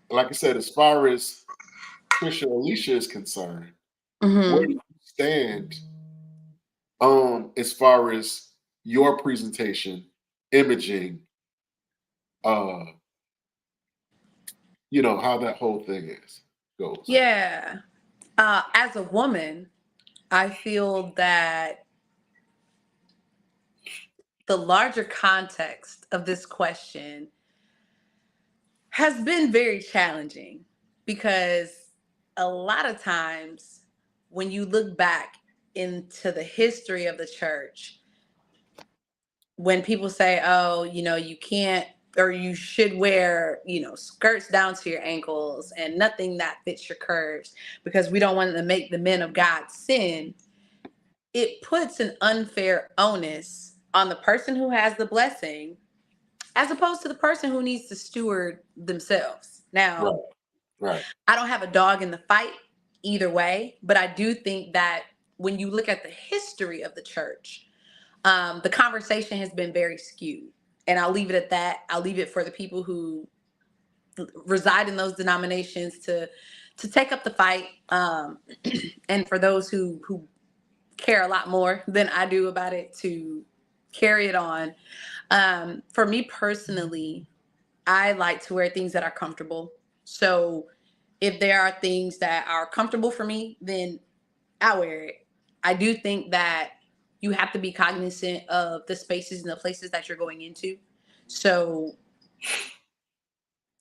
like I said, as far as Trisha Alicia is concerned, where do Hmm. you stand as far as your presentation, imaging, uh, how that whole thing goes? Yeah. As a woman, I feel that the larger context of this question has been very challenging because a lot of times when you look back into the history of the church, when people say, oh, you can't or you should wear, skirts down to your ankles and nothing that fits your curves because we don't want to make the men of God sin, it puts an unfair onus on the person who has the blessing as opposed to the person who needs to steward themselves. Right, Now, right, I don't have a dog in the fight either way, but I do think that when you look at the history of the church, the conversation has been very skewed. And I'll leave it at that. I'll leave it for the people who reside in those denominations to take up the fight, and for those who care a lot more than I do about it to carry it on. For me personally, I like to wear things that are comfortable. So if there are things that are comfortable for me, then I wear it. I do think that you have to be cognizant of the spaces and the places that you're going into. So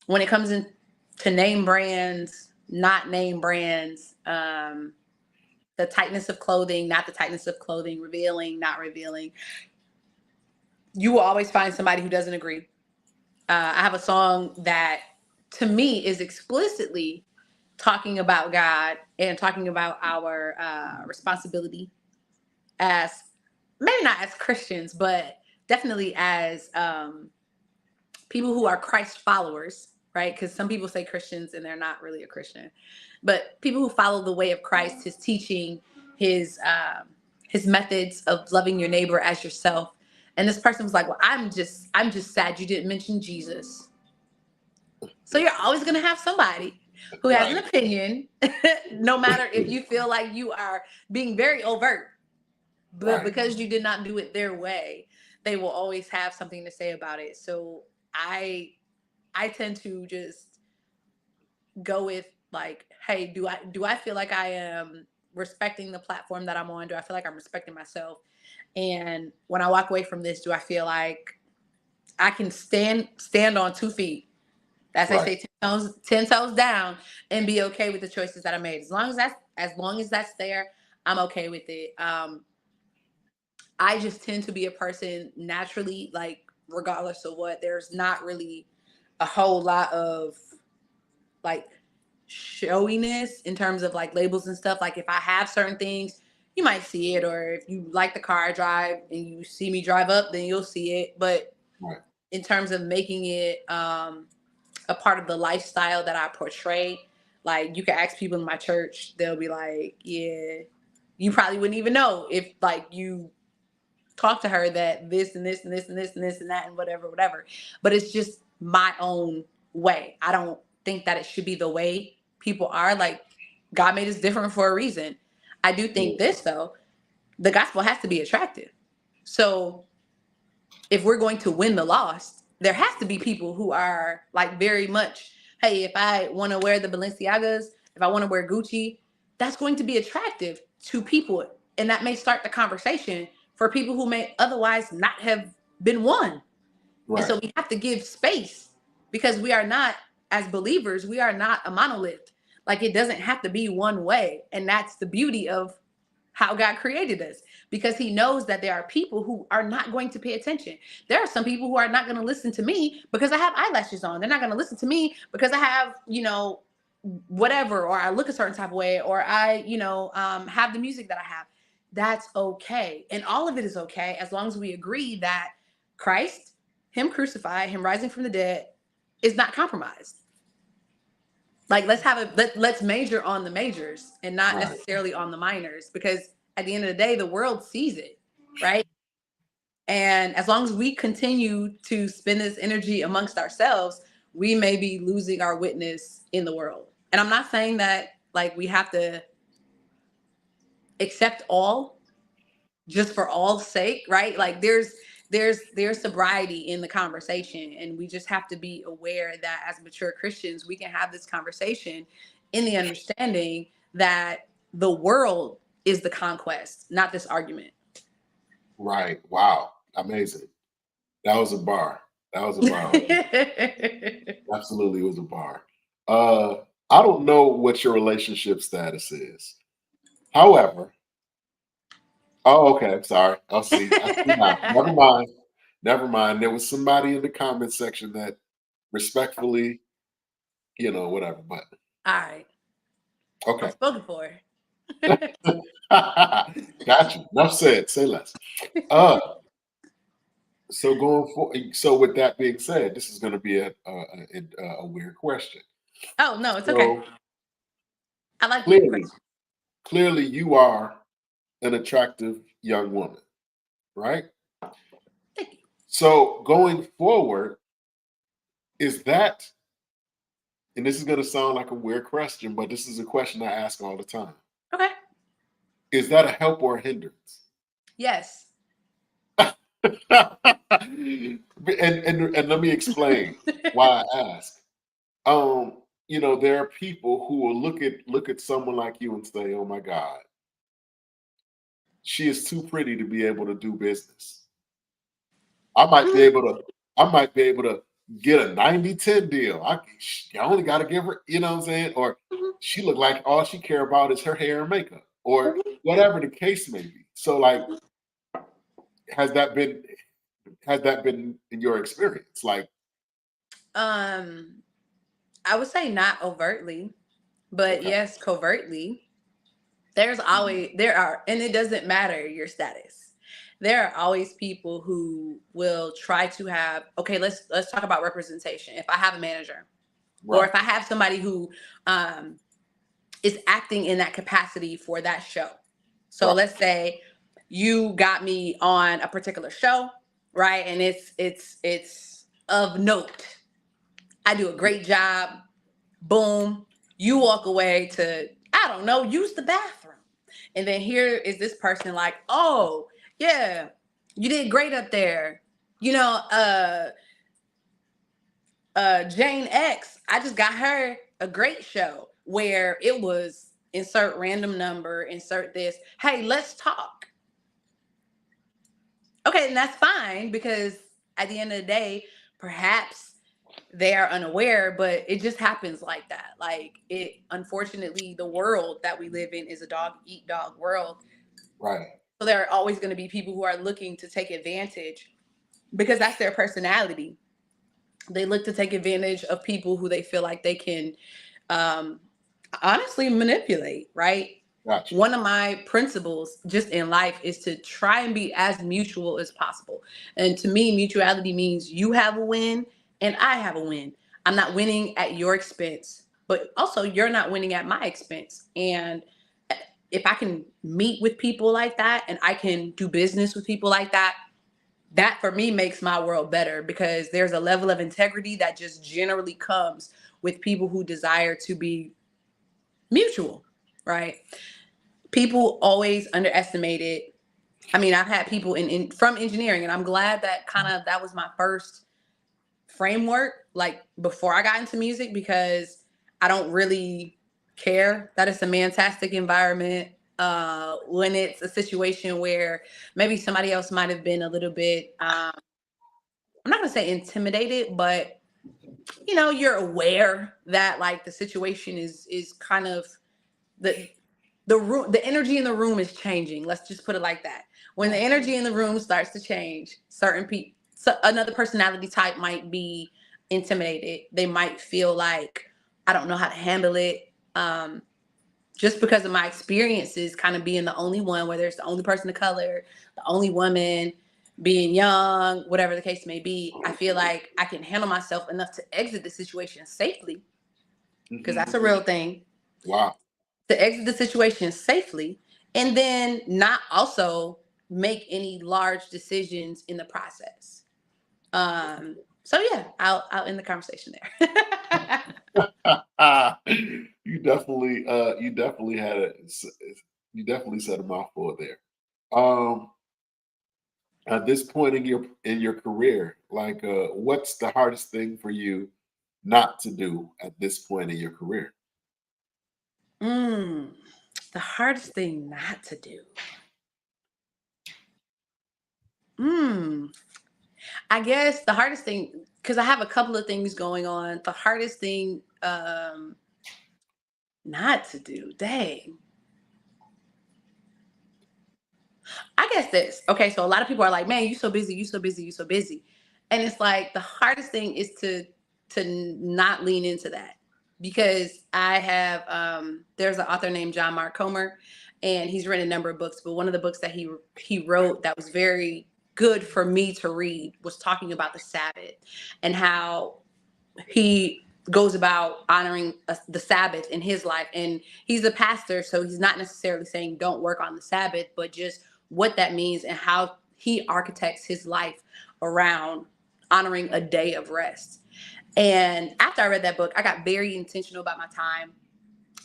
when it comes in to name brands, not name brands, the tightness of clothing, not the tightness of clothing, revealing, not revealing, you will always find somebody who doesn't agree. I have a song that to me is explicitly talking about God and talking about our responsibility as maybe not as Christians, but definitely as people who are Christ followers, right? Because some people say Christians and they're not really a Christian. but people who follow the way of Christ, his teaching, his methods of loving your neighbor as yourself. And this person was like, well, I'm just sad you didn't mention Jesus. So you're always going to have somebody who has an Right. opinion, no matter if you feel like you are being very overt, but Right. because you did not do it their way, they will always have something to say about it. So I tend to just go with like, hey, do I feel like I am respecting the platform that I'm on? Do I feel like I'm respecting myself? And when I walk away from this, do I feel like I can stand on 2 feet? As they Right. say, 10 toes down, and be okay with the choices that I made. As long as that's there, I'm okay with it. I just tend to be a person naturally, like regardless of what. There's not really a whole lot of like showiness in terms of like labels and stuff. Like if I have certain things, you might see it, or if you like the car I drive and you see me drive up, then you'll see it. But Right. in terms of making it a part of the lifestyle that I portray, like you can ask people in my church, they'll be like, yeah, you probably wouldn't even know if like you talk to her that this and this and this and this and this and that and whatever, whatever. But it's just my own way. I don't think that it should be the way people are. Like God made us different for a reason. I do think Yeah. this though, the gospel has to be attractive. So if we're going to win the lost, there has to be people who are like very much, hey, if I want to wear the Balenciagas, if I want to wear Gucci, that's going to be attractive to people. And that may start the conversation for people who may otherwise not have been won. And Right. so we have to give space because we are not, as believers, we are not a monolith. Like it doesn't have to be one way. And that's the beauty of how God created us, because he knows that there are people who are not going to pay attention. There are some people who are not going to listen to me because I have eyelashes on. They're not going to listen to me because I have, whatever, or I look a certain type of way, or I, have the music that I have. That's okay. And all of it is okay as long as we agree that Christ, him crucified, him rising from the dead, is not compromised. Like let's major on the majors and not Right. necessarily on the minors, because at the end of the day the world sees it, right? And as long as we continue to spend this energy amongst ourselves, we may be losing our witness in the world. And I'm not saying that like we have to accept all just for all's sake, right? Like there's sobriety in the conversation, and we just have to be aware that as mature Christians, we can have this conversation in the understanding that the world is the conquest, not this argument. Right. Wow. Amazing. That was a bar. That was a bar. Absolutely was a bar. Uh, I don't know what your relationship status is. However, oh, okay. Sorry. I see now. Never mind. Never mind. There was somebody in the comment section that respectfully, whatever. But All right, I'm okay. spoken for. Got you. Enough said. Say less. Uh, so going for so with that being said, this is going to be a weird question. Oh no, it's okay. So I like weird clearly, questions. clearly, you are an attractive young woman, right? Thank you. So going forward, is that, and this is going to sound like a weird question, but this is a question I ask all the time. Okay. Is that a help or a hindrance? Yes. And let me explain why I ask. There are people who will look at someone like you and say, "Oh my God, she is too pretty to be able to do business." I might be Mhm. able to, I might be able to get a 90-10 deal. I only got to give her, you know what I'm saying? Or Mhm. she look like all she care about is her hair and makeup, or Mhm. whatever the case may be. So, like, has that been has that been in your experience? Like, Um, I would say not overtly, but okay, yes, covertly. mhm, There are, and it doesn't matter your status. There are always people who will try to have, okay, let's talk about representation. If I have a manager, or right, if I have somebody who um is acting in that capacity for that show. So Right. let's say you got me on a particular show, right? And it's of note. I do a great job. Boom. You walk away to, I don't know, use the bathroom. And then here is this person like, oh, yeah, you did great up there. You know, Jane X, I just got her a great show where it was insert random number, insert this. Hey, let's talk. Okay, and that's fine because at the end of the day, perhaps they are unaware, but it just happens like that. Like it, unfortunately, the world that we live in is a dog eat dog world. Right. So there are always going to be people who are looking to take advantage because that's their personality. They look to take advantage of people who they feel like they can um, honestly manipulate, right? Gotcha. One of my principles just in life is to try and be as mutual as possible. And to me, mutuality means you have a win and I have a win. I'm not winning at your expense, but also you're not winning at my expense. And if I can meet with people like that and I can do business with people like that, that for me makes my world better because there's a level of integrity that just generally comes with people who desire to be mutual, right? People always underestimate it. I mean, I've had people in from engineering, and I'm glad that kind of that was my first framework, like before I got into music, because I don't really care that it's a fantastic environment. When it's a situation where maybe somebody else might have been a little bit, I'm not gonna say intimidated, but you know, you're aware that like the situation is kind of the room, the energy in the room is changing. Let's just put it like that. When the energy in the room starts to change, certain people, so another personality type might be intimidated. They might feel like I don't know how to handle it. Just because of my experiences, kind of being the only one, whether it's the only person of color, the only woman, being young, whatever the case may be, I feel like I can handle myself enough to exit the situation safely, because that's a real thing. Wow. To exit the situation safely and then not also make any large decisions in the process. So yeah, I'll end the conversation there. You definitely had a you definitely said a mouthful there. Um, at this point in your career, like what's the hardest thing for you not to do at this point in your career? mm, the hardest thing not to do. Mm, I guess the hardest thing, because I have a couple of things going on. The hardest thing not to do. Dang. I guess this. Okay, so a lot of people are like, "Man, you so busy, you so busy, you so busy," and it's like the hardest thing is to not lean into that because I have there's an author named John Mark Comer, and he's written a number of books, but one of the books that he wrote that was very good for me to read was talking about the Sabbath and how he goes about honoring the Sabbath in his life. And he's a pastor, so he's not necessarily saying don't work on the Sabbath, but just what that means and how he architects his life around honoring a day of rest. And after I read that book, I got very intentional about my time.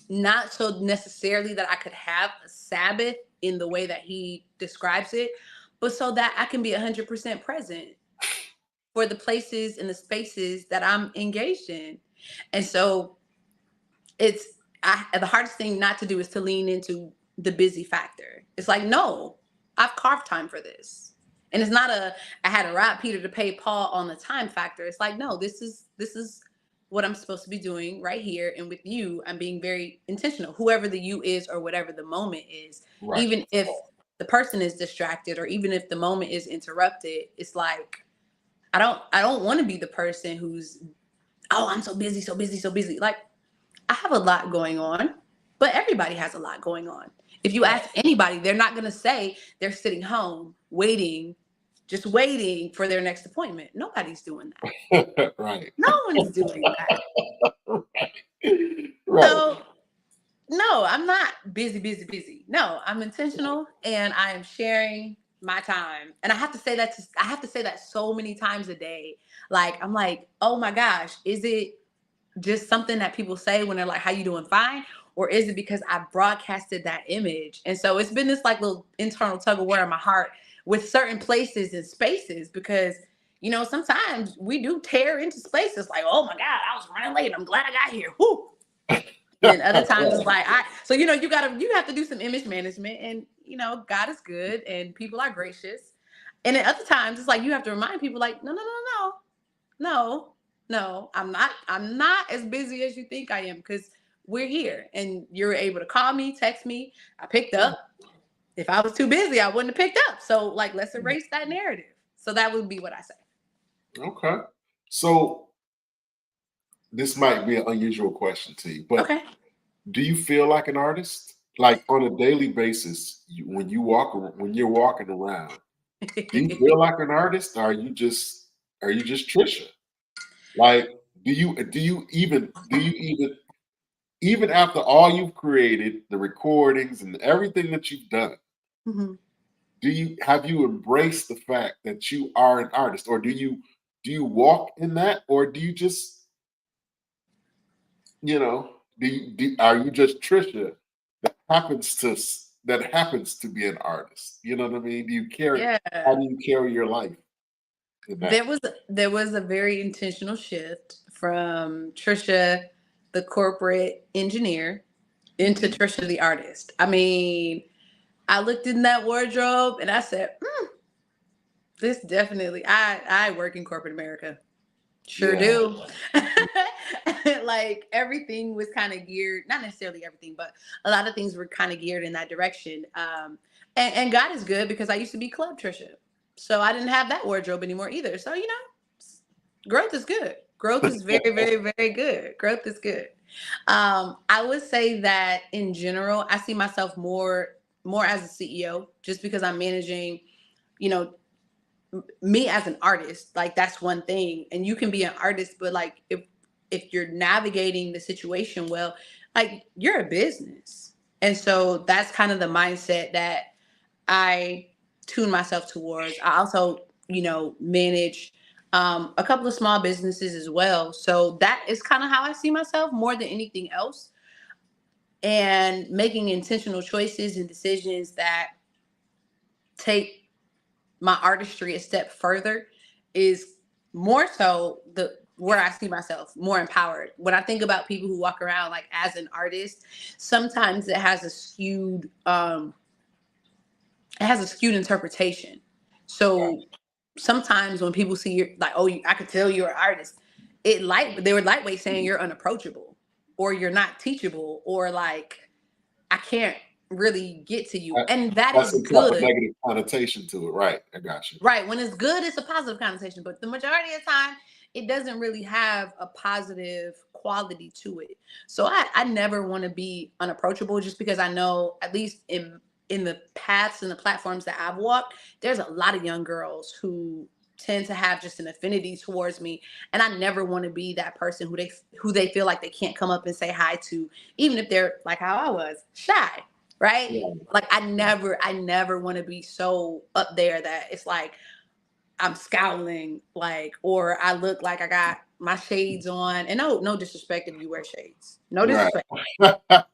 Not so necessarily that I could have a Sabbath in the way that he describes it, but so that I can be 100% present for the places and the spaces that I'm engaged in. And so it's the hardest thing not to do is to lean into the busy factor. It's like, no, I've carved time for this. And it's not a I had to rob Peter to pay Paul on the time factor. It's like, no, this is what I'm supposed to be doing right here. And with you, I'm being very intentional, whoever the you is or whatever the moment is, Right. even if the person is distracted or even if the moment is interrupted, it's like I don't want to be the person who's, oh, I'm so busy, so busy, so busy. Like I have a lot going on, but everybody has a lot going on. If you Right. ask anybody, they're not going to say they're sitting home waiting, just waiting for their next appointment. Nobody's doing that. Right. No one's doing that. Right. So No, I'm not busy, busy, busy. No, I'm intentional and I am sharing my time. And I have to say that so many times a day. Like I'm like, oh my gosh, is it just something that people say when they're like, how you doing? Fine? Or is it because I broadcasted that image? And so it's been this like little internal tug of war in my heart with certain places and spaces because sometimes we do tear into spaces like, oh my God, I was running late. I'm glad I got here. Whoo. And other times it's like you have to do some image management and God is good and people are gracious. And then other times it's like you have to remind people like, no, no, no, no, no, no, I'm not as busy as you think I am because we're here and you're able to call me, text me. I picked up. If I was too busy, I wouldn't have picked up. So like let's erase that narrative. So that would be what I say. Okay. So this might be an unusual question to you, but Okay. do you feel like an artist? Like on a daily basis, when you're walking around, do you feel like an artist? Or are you just Trisha? Like, do you even after all you've created, the recordings and everything that you've done, Mhm. have you embraced the fact that you are an artist, or do you walk in that, or do you just are you just Trisha that happens to be an artist? You know what I mean? How Yeah. do you carry your life in that? There was a very intentional shift from Trisha, the corporate engineer, into Mhm. Trisha, the artist. I mean, I looked in that wardrobe and I said, "This definitely." I work in corporate America. Sure Yeah. do. Like everything was kind of geared, not necessarily everything, but a lot of things were kind of geared in that direction. And God is good because I used to be Club Trisha. So I didn't have that wardrobe anymore either. So, growth is good. Growth is very, very, very good. Growth is good. I would say that in general, I see myself more as a CEO just because I'm managing, you know, me as an artist. Like that's one thing, and you can be an artist, but like if you're navigating the situation well, like you're a business, and so that's kind of the mindset that I tune myself towards. I also, manage a couple of small businesses as well. So that is kind of how I see myself more than anything else. And making intentional choices and decisions that take my artistry a step further is more so the where I see myself more empowered. When I think about people who walk around like as an artist, sometimes it has a skewed interpretation. So sometimes when people see you like, oh, I could tell you're an artist, they were lightweight saying you're unapproachable or you're not teachable or like I can't really get to you. That And that that's is a type of good. negative connotation to it, right? I got you. Right. When it's good, it's a positive connotation. But the majority of the time, it doesn't really have a positive quality to it. So I never want to be unapproachable just because I know, at least in the paths and the platforms that I've walked, there's a lot of young girls who tend to have just an affinity towards me. And I never want to be that person who they feel like they can't come up and say hi to, even if they're like how I was, shy. Right. Yeah. Like I never want to be so up there that it's like I'm scowling, like, or I look like I got my shades on. And no disrespect if you wear shades. No Right. disrespect.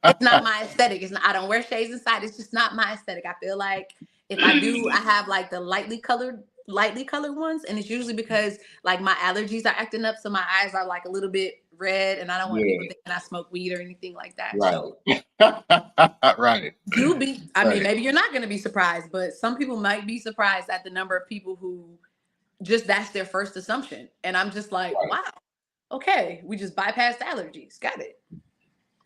It's not my aesthetic. It's not, I don't wear shades inside. It's just not my aesthetic. I feel like if I do, I have like the lightly colored ones. And it's usually because like my allergies are acting up. So my eyes are like a little bit red and I don't want people Yeah. thinking I smoke weed or anything like that. Right. So Right. I mean, Right. maybe you're not going to be surprised, but some people might be surprised at the number of people who just that's their first assumption. And I'm just like, Right. wow, okay, we just bypassed allergies. Got it.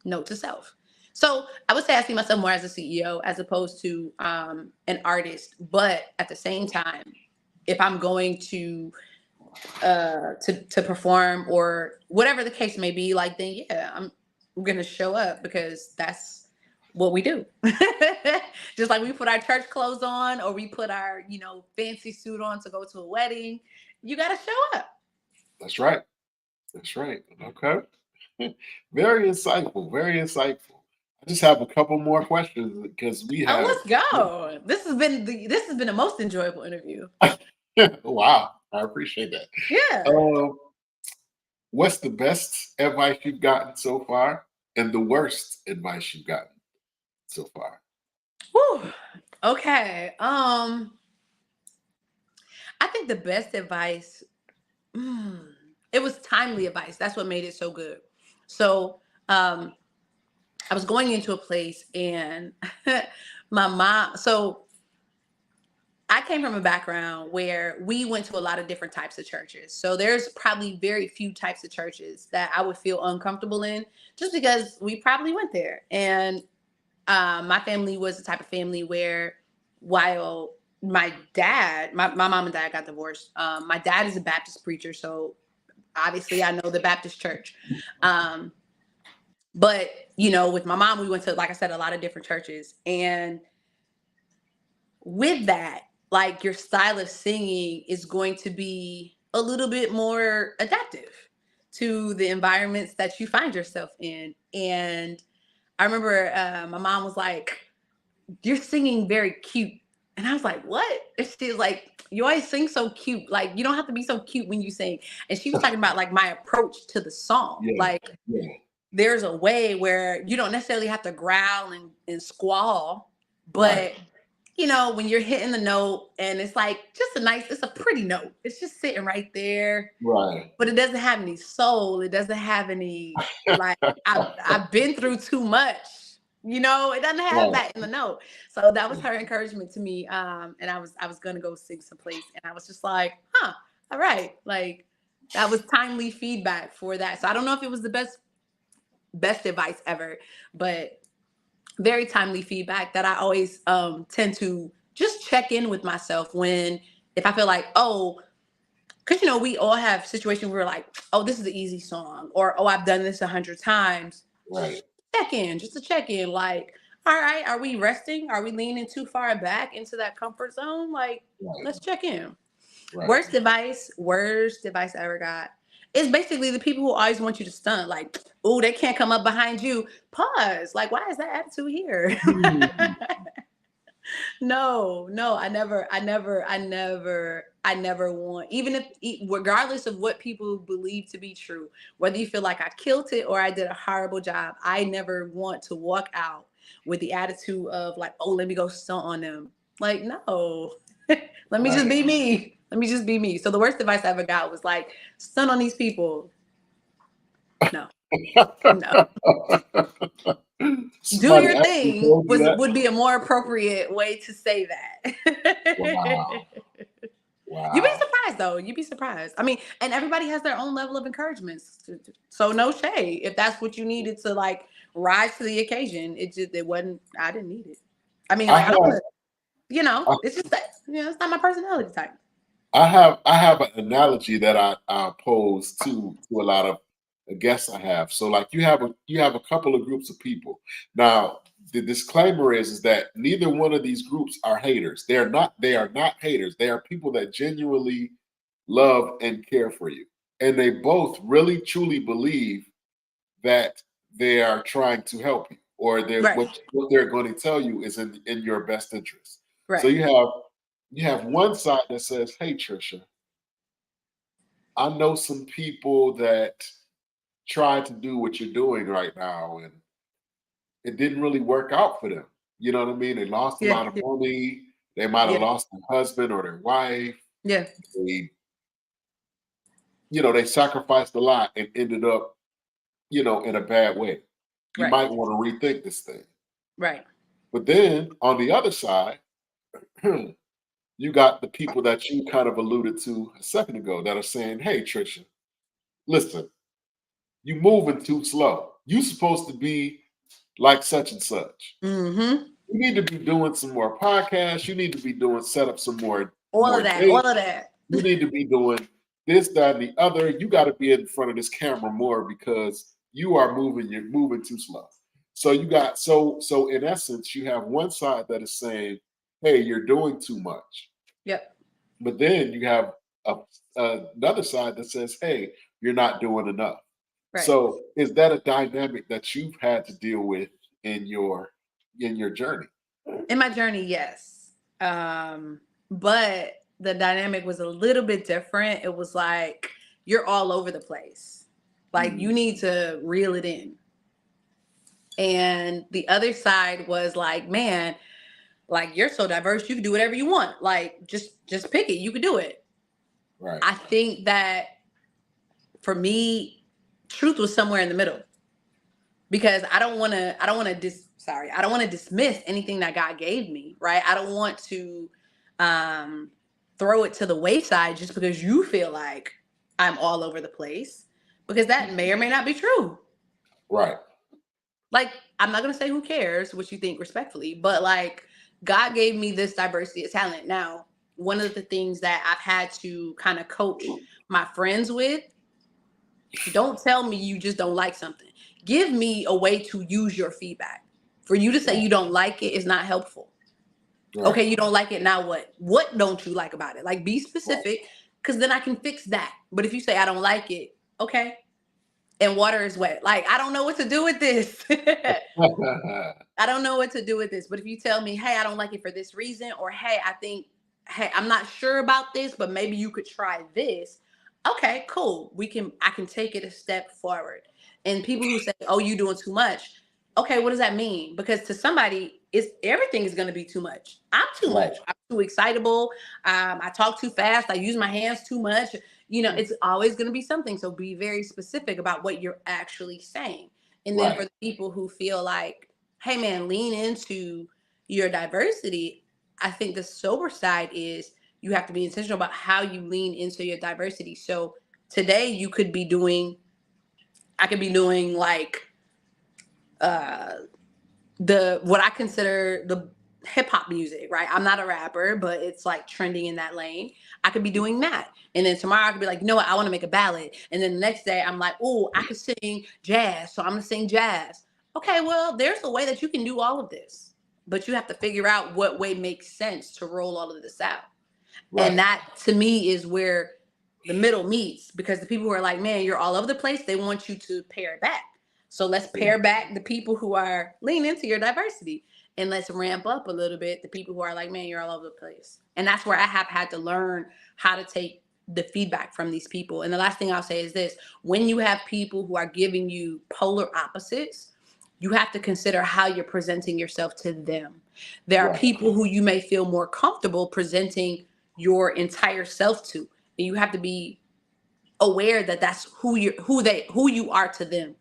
Note to self. So I would say I see myself more as a CEO as opposed to an artist. But at the same time, if I'm going to perform or whatever the case may be, like then yeah, I'm gonna show up because that's what we do. Just like we put our church clothes on or we put our fancy suit on to go to a wedding, you gotta show up. That's right. That's right. Okay. Very insightful. Very insightful. I just have a couple more questions because we Oh, have. let's go. This has been the most enjoyable interview. Wow, I appreciate that. Yeah. Um, what's the best advice you've gotten so far, and the worst advice you've gotten so far? Whew. Okay. I think the best advice, mm, it was timely advice. That's what made it so good. So, I was going into a place and my mom, so I came from a background where we went to a lot of different types of churches. So there's probably very few types of churches that I would feel uncomfortable in just because we probably went there. And my family was the type of family where while my mom and dad got divorced, my dad is a Baptist preacher. So obviously I know the Baptist church. Um, but, with my mom, we went to, like I said, a lot of different churches. And with that, like your style of singing is going to be a little bit more adaptive to the environments that you find yourself in. And I remember my mom was like, "You're singing very cute." And I was like, "What?" And she was like, "You always sing so cute. Like, you don't have to be so cute when you sing." And she was talking about like my approach to the song. Yeah, Like, yeah, there's a way where you don't necessarily have to growl and squall, right, but when you're hitting the note and it's like just it's a pretty note. It's just sitting right there, right, but it doesn't have any soul. It doesn't have any, like, I've been through too much. It doesn't have right. that in the note. So that was her encouragement to me. And I was gonna go sing someplace, and I was just like, huh, all right, like that was timely feedback for that. So I don't know if it was the best advice ever, but very timely feedback that I always tend to just check in with myself when if I feel like, oh, because we all have situations where we're like, oh, this is an easy song, or oh, I've done this 100 times. Right, Just to check in, like, all right, are we resting? Are we leaning too far back into that comfort zone? Like, right, let's check in. right, Worst advice I ever got is basically the people who always want you to stunt, like, oh, they can't come up behind you. Pause. Like, why is that attitude here? mm, No, no, I never want, even if, regardless of what people believe to be true, whether you feel like I killed it or I did a horrible job, I never want to walk out with the attitude of like, oh, let me go stunt on them. Like, no, let me just right. be me. Let me just be me. So the worst advice I ever got was like, stunt on these people. No, no. Do Somebody your actually thing told you was that? would be a more appropriate way to say that. Wow, You'd be wow. surprised though. You'd be surprised. I mean, and everybody has their own level of encouragements. So no shade. If that's what you needed to like rise to the occasion, it wasn't. I didn't need it. I mean, I like I don't have, want to. It's just that it's not my personality type. I have an analogy that I pose to a lot of guests I have. So like you have a couple of groups of people. Now the disclaimer is that neither one of these groups are haters. They are not haters. They are people that genuinely love and care for you. And they both really truly believe that they are trying to help you, or Right. what they're going to tell you is in your best interest. So Right. you have one side that says, "Hey, Trisha, I know some people that tried to do what you're doing right now, and it didn't really work out for them. You know what I mean? They lost a Yeah. lot of Yeah. money. They might have Yeah. lost their husband or their wife. Yeah. They, they sacrificed a lot and ended up, in a bad way. You Right. might want to rethink this thing." Right. But then on the other side, you got the people that you kind of alluded to a second ago that are saying, "Hey, Trisha, listen, you moving too slow. You supposed to be like such and such. Mm-hmm. You need to be doing some more podcasts. You need to be doing set up some more All of that. All dates. of that. You need to be doing this, that, and the other. You got to be in front of this camera more because you're moving too slow." So you got so in essence, you have one side that is saying, "Hey, you're doing too much." Yep. But then you have a, another side that says, "Hey, you're not doing enough." Right. So is that a dynamic that you've had to deal with in your journey. In my journey, yes. But the dynamic was a little bit different. It was like you're all over the place. Like you need to reel it in. And the other side was like, man, like you're so diverse, you can do whatever you want. Like just pick it, you can do it. Right. I think that for me, truth was somewhere in the middle. Because I don't want to dismiss anything that God gave me, right? I don't want to throw it to the wayside just because you feel like I'm all over the place, because that may or may not be true. Right. Like, I'm not going to say who cares what you think respectfully, but like God gave me this diversity of talent. Now, one of the things that I've had to kind of coach my friends with, don't tell me you just don't like something. Give me a way to use your feedback. For you to say you don't like it is not helpful. Right. Okay, you don't like it, now what? What don't you like about it? Like, be specific, because then I can fix that. But if you say I don't like it, okay, and water is wet, like I don't know what to do with this. I don't know what to do with this. But if you tell me, hey, I don't like it for this reason, or hey, hey, I'm not sure about this, but maybe you could try this. Okay, cool. I can take it a step forward. And people who say, oh, you doing too much. Okay, what does that mean? Because to somebody, everything is going to be too much. I'm too Right. much. I'm too excitable. I talk too fast. I use my hands too much. It's always going to be something. So be very specific about what you're actually saying. And then for the people who feel like, hey man, lean into your diversity, I think the sober side is you have to be intentional about how you lean into your diversity. So today I could be doing like the what I consider the hip hop music, right? I'm not a rapper, but it's like trending in that lane. I could be doing that. And then tomorrow I could be like, you know what, I want to make a ballad. And then the next day I'm like, oh, I could sing jazz. So I'm gonna sing jazz. Okay, well, there's a way that you can do all of this. But you have to figure out what way makes sense to roll all of this out. Right. And that to me is where the middle meets, because the people who are like, man, you're all over the place, they want you to pare back. So let's pare back the people who are lean into your diversity, and let's ramp up a little bit the people who are like, man, you're all over the place. And that's where I have had to learn how to take the feedback from these people. And the last thing I'll say is this: when you have people who are giving you polar opposites, you have to consider how you're presenting yourself to them. There are people who you may feel more comfortable presenting your entire self to, and you have to be aware that that's who you are to them.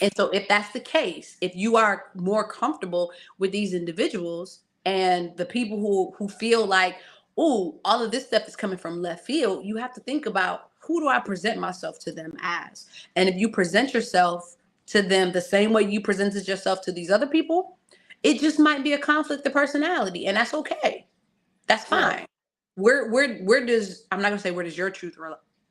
And so if that's the case, if you are more comfortable with these individuals, and the people who feel like, oh, all of this stuff is coming from left field, you have to think about, who do I present myself to them as? And if you present yourself to them the same way you presented yourself to these other people, it just might be a conflict of personality, and that's okay. That's fine. Where does, I'm not gonna say where does your truth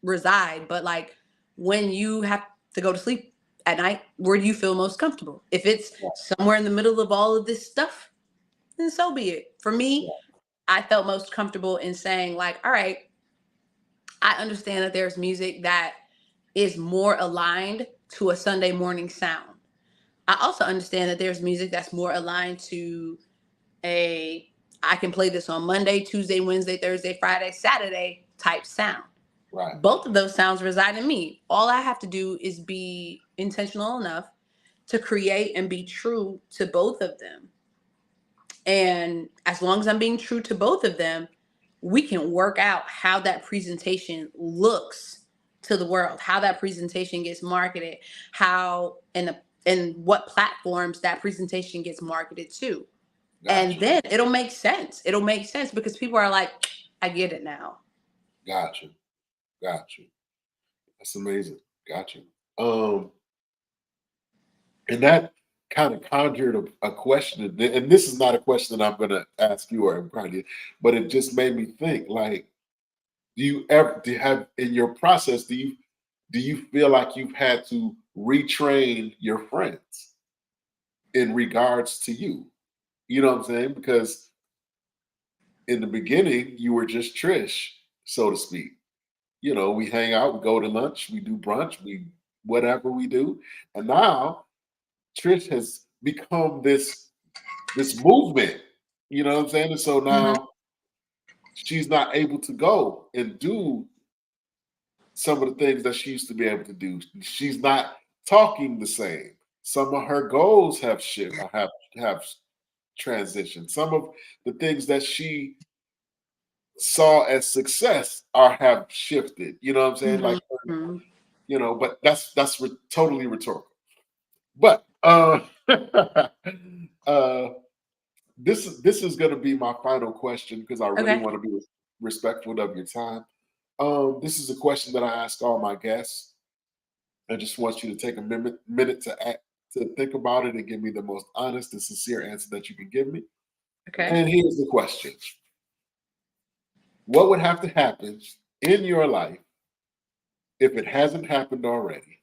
reside, but like, when you have to go to sleep at night, where do you feel most comfortable? If it's somewhere in the middle of all of this stuff, then so be it. For me, I felt most comfortable in saying like, all right, I understand that there's music that is more aligned to a Sunday morning sound. I also understand that there's music that's more aligned to I can play this on Monday, Tuesday, Wednesday, Thursday, Friday, Saturday type sound. Right. Both of those sounds reside in me. All I have to do is be intentional enough to create and be true to both of them. And as long as I'm being true to both of them, we can work out how that presentation looks to the world, how that presentation gets marketed, how and what platforms that presentation gets marketed to. And then it'll make sense. It'll make sense because people are like, I get it now. Gotcha. That's amazing. Gotcha. And that kind of conjured a question, and this is not a question I'm going to ask you or probably, but it just made me think. Like, do you have in your process? Do you feel like you've had to retrain your friends in regards to you? You know what I'm saying? Because in the beginning, you were just Trish, so to speak. We hang out, we go to lunch, we do brunch, we whatever we do, and now Trish has become this movement. You know what I'm saying? And so Mhm. now she's not able to go and do some of the things that she used to be able to do. She's not talking the same. Some of her goals have transitioned. Some of the things that she saw as success are have shifted. You know what I'm saying? Mhm. Like, Mhm. but that's totally rhetorical. But uh, this is going to be my final question because I really Okay. want to be respectful of your time. This is a question that I ask all my guests. I just want you to take a minute to think about it and give me the most honest and sincere answer that you can give me. Okay. And here's the question: what would have to happen in your life if it hasn't happened already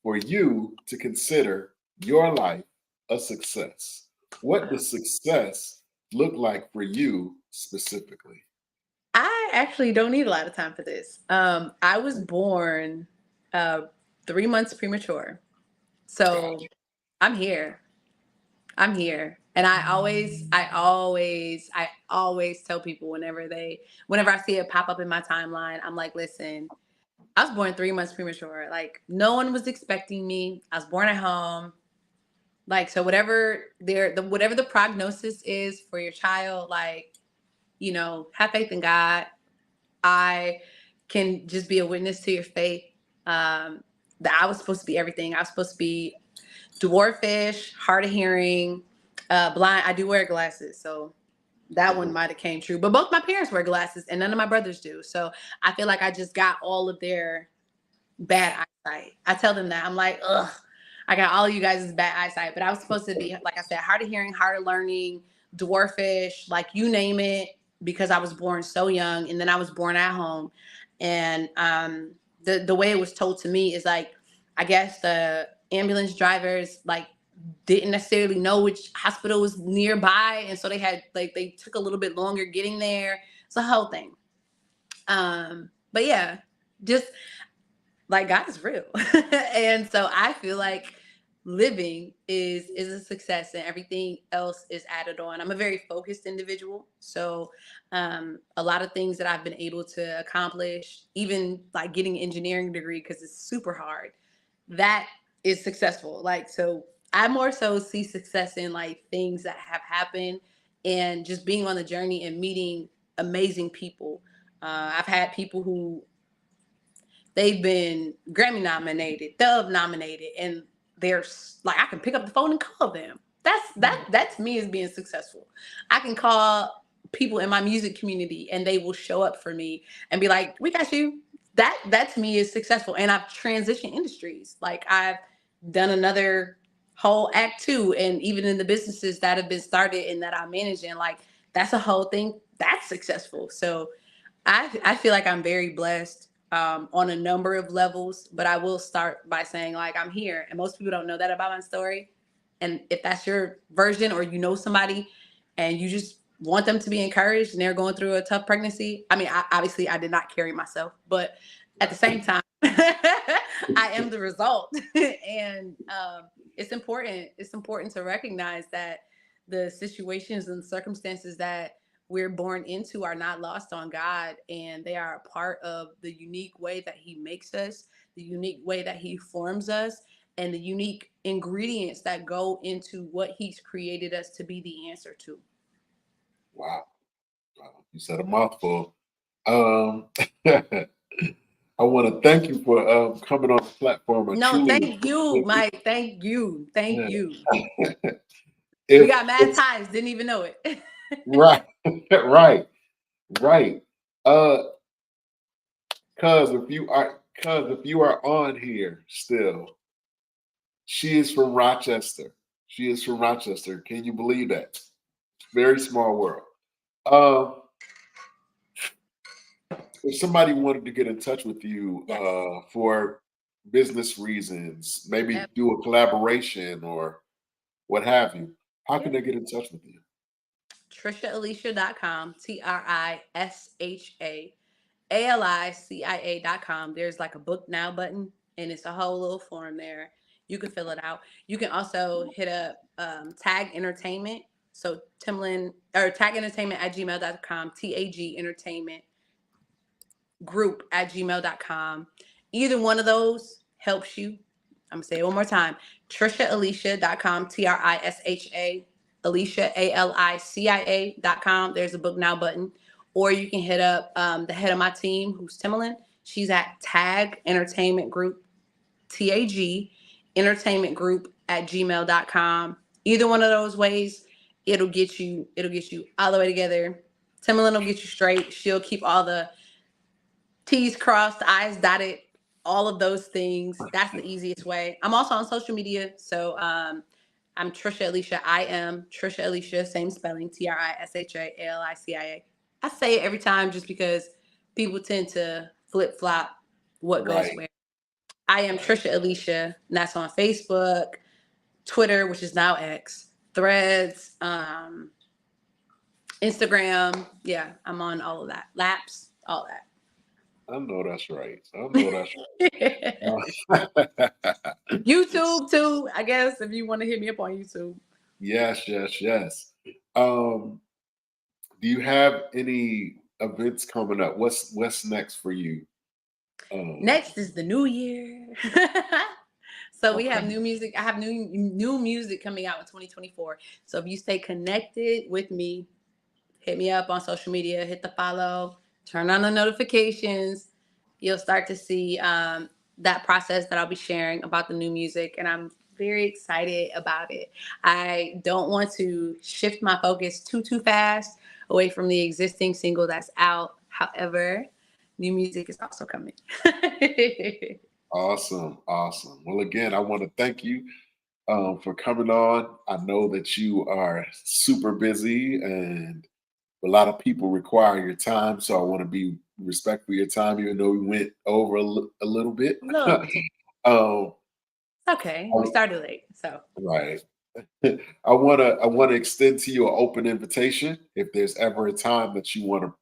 for you to consider your life a success? What does success look like for you specifically? I actually don't need a lot of time for this. I was born uh 3 months premature. So Gotcha. I'm here. I'm here. And I always tell people whenever I see it pop up in my timeline, I'm like, listen, I was born 3 months premature. Like no one was expecting me. I was born at home. Like so whatever the prognosis is for your child, like, have faith in God. I can just be a witness to your faith. Um, that I was supposed to be everything. I was supposed to be dwarfish, hard of hearing, blind. I do wear glasses, so that one Mhm. might have came true. But both my parents wear glasses, and none of my brothers do. So I feel like I just got all of their bad eyesight. I tell them that I'm like, ugh, I got all of you guys' bad eyesight. But I was supposed to be, like I said, hard of hearing, hard of learning, dwarfish, like you name it, because I was born so young, and then I was born at home, and the way it was told to me is like, I guess the ambulance drivers like didn't necessarily know which hospital was nearby, and so they took a little bit longer getting there. It's a whole thing. But yeah, just like God is real. And so I feel like living is a success and everything else is added on. I'm a very focused individual. So a lot of things that I've been able to accomplish, even like getting an engineering degree because it's super hard, that is successful. Like so I more so see success in like things that have happened and just being on the journey and meeting amazing people. I've had people who they've been Grammy nominated, Dove nominated, and they're like, I can pick up the phone and call them. That's me as being successful. I can call people in my music community and they will show up for me and be like, "We got you." That's me as successful. And I've transitioned industries. Like I've done another whole act two, and even in the businesses that have been started and that I manage in, like that's a whole thing. That's successful. So I feel like I'm very blessed on a number of levels, but I will start by saying like I'm here, and most people don't know that about my story. And if that's your version, or you know somebody, and you just want them to be encouraged, and they're going through a tough pregnancy. I mean, obviously I did not carry myself, but at the same time, I am the result, and it's important. It's important to recognize that the situations and circumstances that we're born into are not lost on God, and they are a part of the unique way that He makes us, the unique way that He forms us, and the unique ingredients that go into what He's created us to be the answer to. Wow. Wow. You said a mouthful. Um, I want to thank you for coming on the platform. I No, truly thank you, appreciate Mike. Thank you. Thank you. it. We if got mad it's ties, didn't even know it. right, right, right. Uh, cause if you are on here still, she is from Rochester. She is from Rochester. Can you believe that? Very small world. Um, if somebody wanted to get in touch with you Yes. for business reasons, maybe Yep. do a collaboration or what have you, how can Yep. they get in touch with you? TrishaAlicia.com, TrishaAlicia.com. There's like a book now button, and it's a whole little form there. You can fill it out. You can also hit up Tag Entertainment. So Timlin or Tag Entertainment at gmail.com, TAG Entertainment group@gmail.com. Either one of those helps you. I'm gonna say it one more time. TrishaAlicia.com, TRISHA, Alicia, ALICIA.com. There's a book now button. Or you can hit up the head of my team, who's Timlin. She's at Tag Entertainment Group, TAG Entertainment Group at gmail.com. Either one of those ways, it'll get you all the way together. Timlin will get you straight. She'll keep all the T's crossed, I's dotted, all of those things. That's the easiest way. I'm also on social media. So I'm Trisha Alicia. I am Trisha Alicia, same spelling, TRISHAALICIA. I say it every time just because people tend to flip flop what goes Right. where. I am Trisha Alicia, and that's on Facebook, Twitter, which is now X, Threads, Instagram. Yeah, I'm on all of that. Laps, all that. I know that's right. I know that's right. YouTube too, I guess, if you want to hit me up on YouTube. Yes, yes, yes. Um, do you have any events coming up? What's next for you? Next is the new year. So we have Okay. new music. I have new music coming out in 2024. So if you stay connected with me, hit me up on social media, hit the follow, turn on the notifications. You'll start to see that process that I'll be sharing about the new music. And I'm very excited about it. I don't want to shift my focus too fast away from the existing single that's out. However, new music is also coming. Awesome, awesome. Well, again, I want to thank you for coming on. I know that you are super busy and a lot of people require your time. So I want to be respectful of your time, even though we went over a little bit. Little bit. um, Okay, we started late, so right. I want to extend to you an open invitation. If there's ever a time that you want to,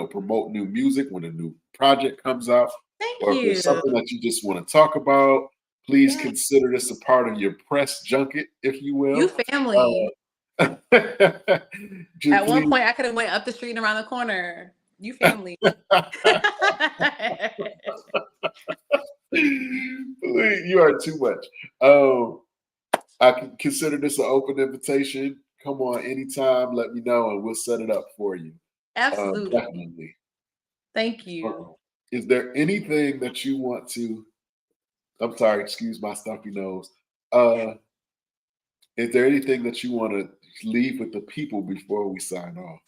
promote new music when a new project comes out, thank or if there's you. something that you just want to talk about, please Yeah, consider this a part of your press junket, if you you will. family. Just At one please. point, I could have went up the street and around the corner. You family. You are too much. I can consider this an open invitation. Come on anytime, let me know, and we'll set it up for you. Absolutely. Definitely. Thank you. Is there anything that you want to? I'm sorry, excuse my stuffy nose. Uh, is there anything that you want to leave with the people before we sign off?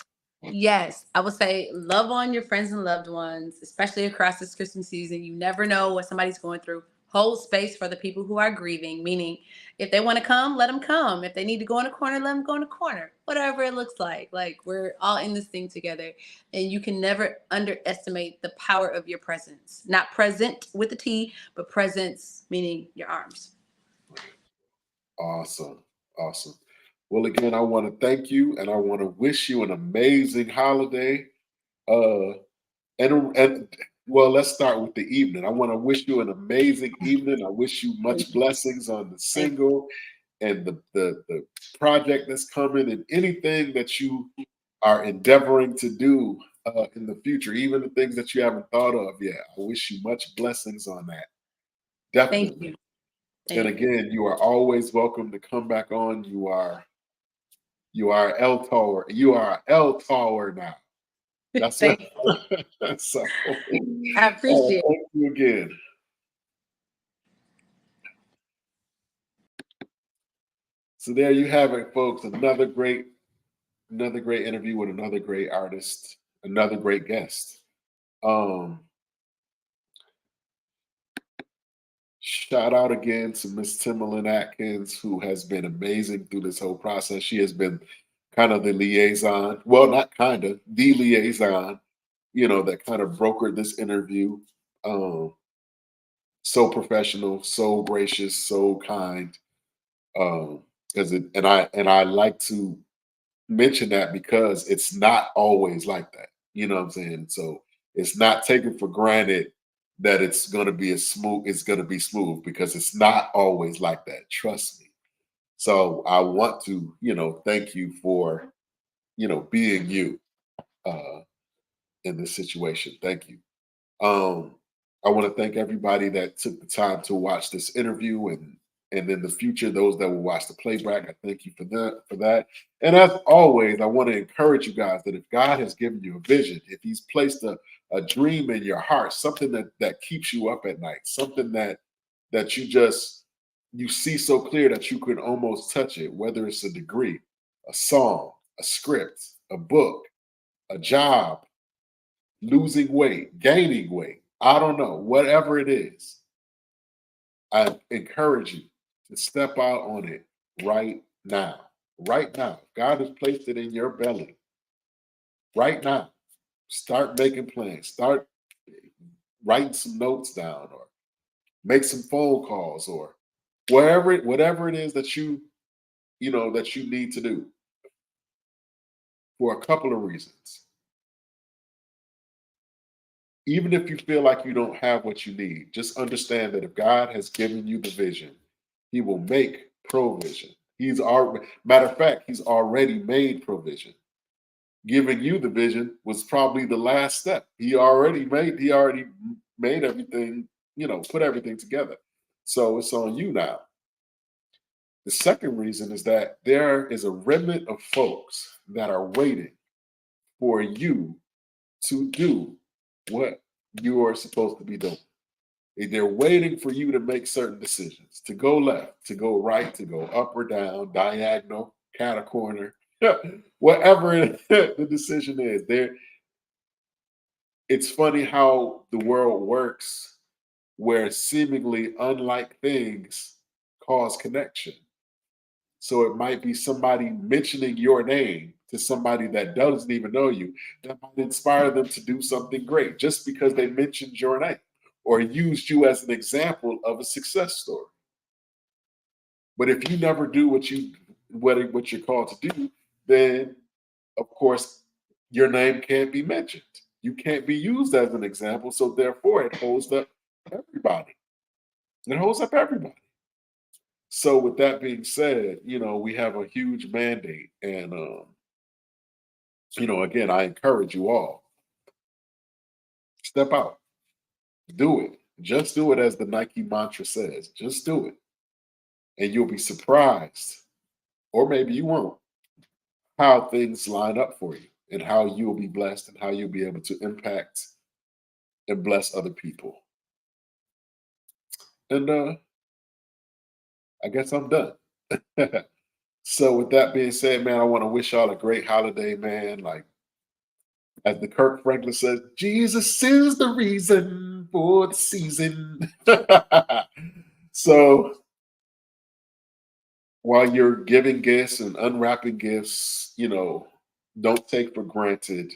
Yes, I would say love on your friends and loved ones, especially across this Christmas season. You never know what somebody's going through. Hold space for the people who are grieving, meaning if they want to come, let them come. If they need to go in a corner, let them go in a corner, whatever it looks like. Like we're all in this thing together. And you can never underestimate the power of your presence. Not present with the T, but presence, meaning your arms. Awesome. Awesome. Well, again, I want to thank you and I want to wish you an amazing holiday. Uh, and well, let's start with the evening. I want to wish you an amazing evening. I wish you Thank much you. blessings on the Thank single and the project that's coming and anything that you are endeavoring to do in the future, even the things that you haven't thought of yet. I wish you much blessings on that. thank Definitely. you. And Thank you. again, you are always welcome to come back on. You are L Tower. You are L Tower now. That's it. Thank you. So I appreciate it. thank you again. So there you have it, folks. Another great interview with another great artist, another great guest. Um, Shout out again to Miss Timberland Atkins, who has been amazing through this whole process. She has been kind of the liaison. Well, not kind of, the liaison, that kind of brokered this interview. Um, so professional, so gracious, so kind. Um, and I like to mention that because it's not always like that. You know what I'm saying? So it's not taken for granted that it's going to be smooth, because it's not always like that. Trust me. So I want to, thank you for, being you uh, in this situation. Thank you. Um, I want to thank everybody that took the time to watch this interview, and in the future, those that will watch the playback. I thank you for that. And as always, I want to encourage you guys that if God has given you a vision, if He's placed a dream in your heart, something that keeps you up at night, something that you see so clear that you could almost touch it, whether it's a degree, a song, a script, a book, a job, losing weight, gaining weight, I don't know, whatever it is, I encourage you to step out on it right now. Right now. God has placed it in your belly. Right now. Start making plans. Start writing some notes down, or make some phone calls, or whatever it is that that you need to do, for a couple of reasons. Even if you feel like you don't have what you need, just understand that if God has given you the vision, He will make provision. Matter of fact, He's already made provision. Giving you the vision was probably the last step. He already made everything, put everything together. So it's on you now. The second reason is that there is a remnant of folks that are waiting for you to do what you are supposed to be doing. They're waiting for you to make certain decisions, to go left, to go right, to go up or down, diagonal, cat a corner, whatever the decision is. It's funny how the world works, where seemingly unlike things cause connection. So it might be somebody mentioning your name to somebody that doesn't even know you, that might inspire them to do something great just because they mentioned your name or used you as an example of a success story. But if you never do what you're called to do, then of course your name can't be mentioned. You can't be used as an example. So therefore it holds up everybody. It holds up everybody. So with that being said, we have a huge mandate, and again, I encourage you all, step out, do it. Just do it, as the Nike mantra says. Just do it. And you'll be surprised, or maybe you won't, how things line up for you, and how you'll be blessed, and how you'll be able to impact and bless other people. And I guess I'm done. So with that being said, man, I want to wish y'all a great holiday, man. Like, as the Kirk Franklin says, Jesus is the reason for the season. So while you're giving gifts and unwrapping gifts, don't take for granted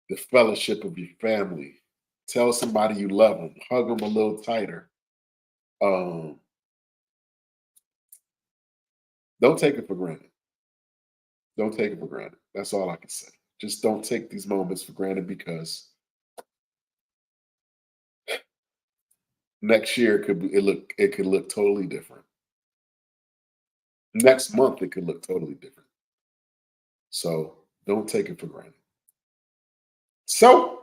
the fellowship of your family. Tell somebody you love them, hug them a little tighter. Um, don't take it for granted. Don't take it for granted. That's all I can say. Just don't take these moments for granted, because next year it could look totally different. Next month it could look totally different. So don't take it for granted. So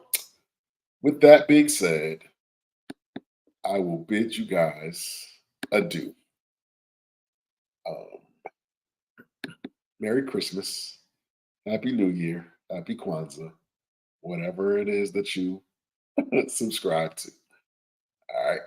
with that being said, I will bid you guys adieu. Um, Merry Christmas, Happy New Year, Happy Kwanzaa, whatever it is that you subscribe to. All right.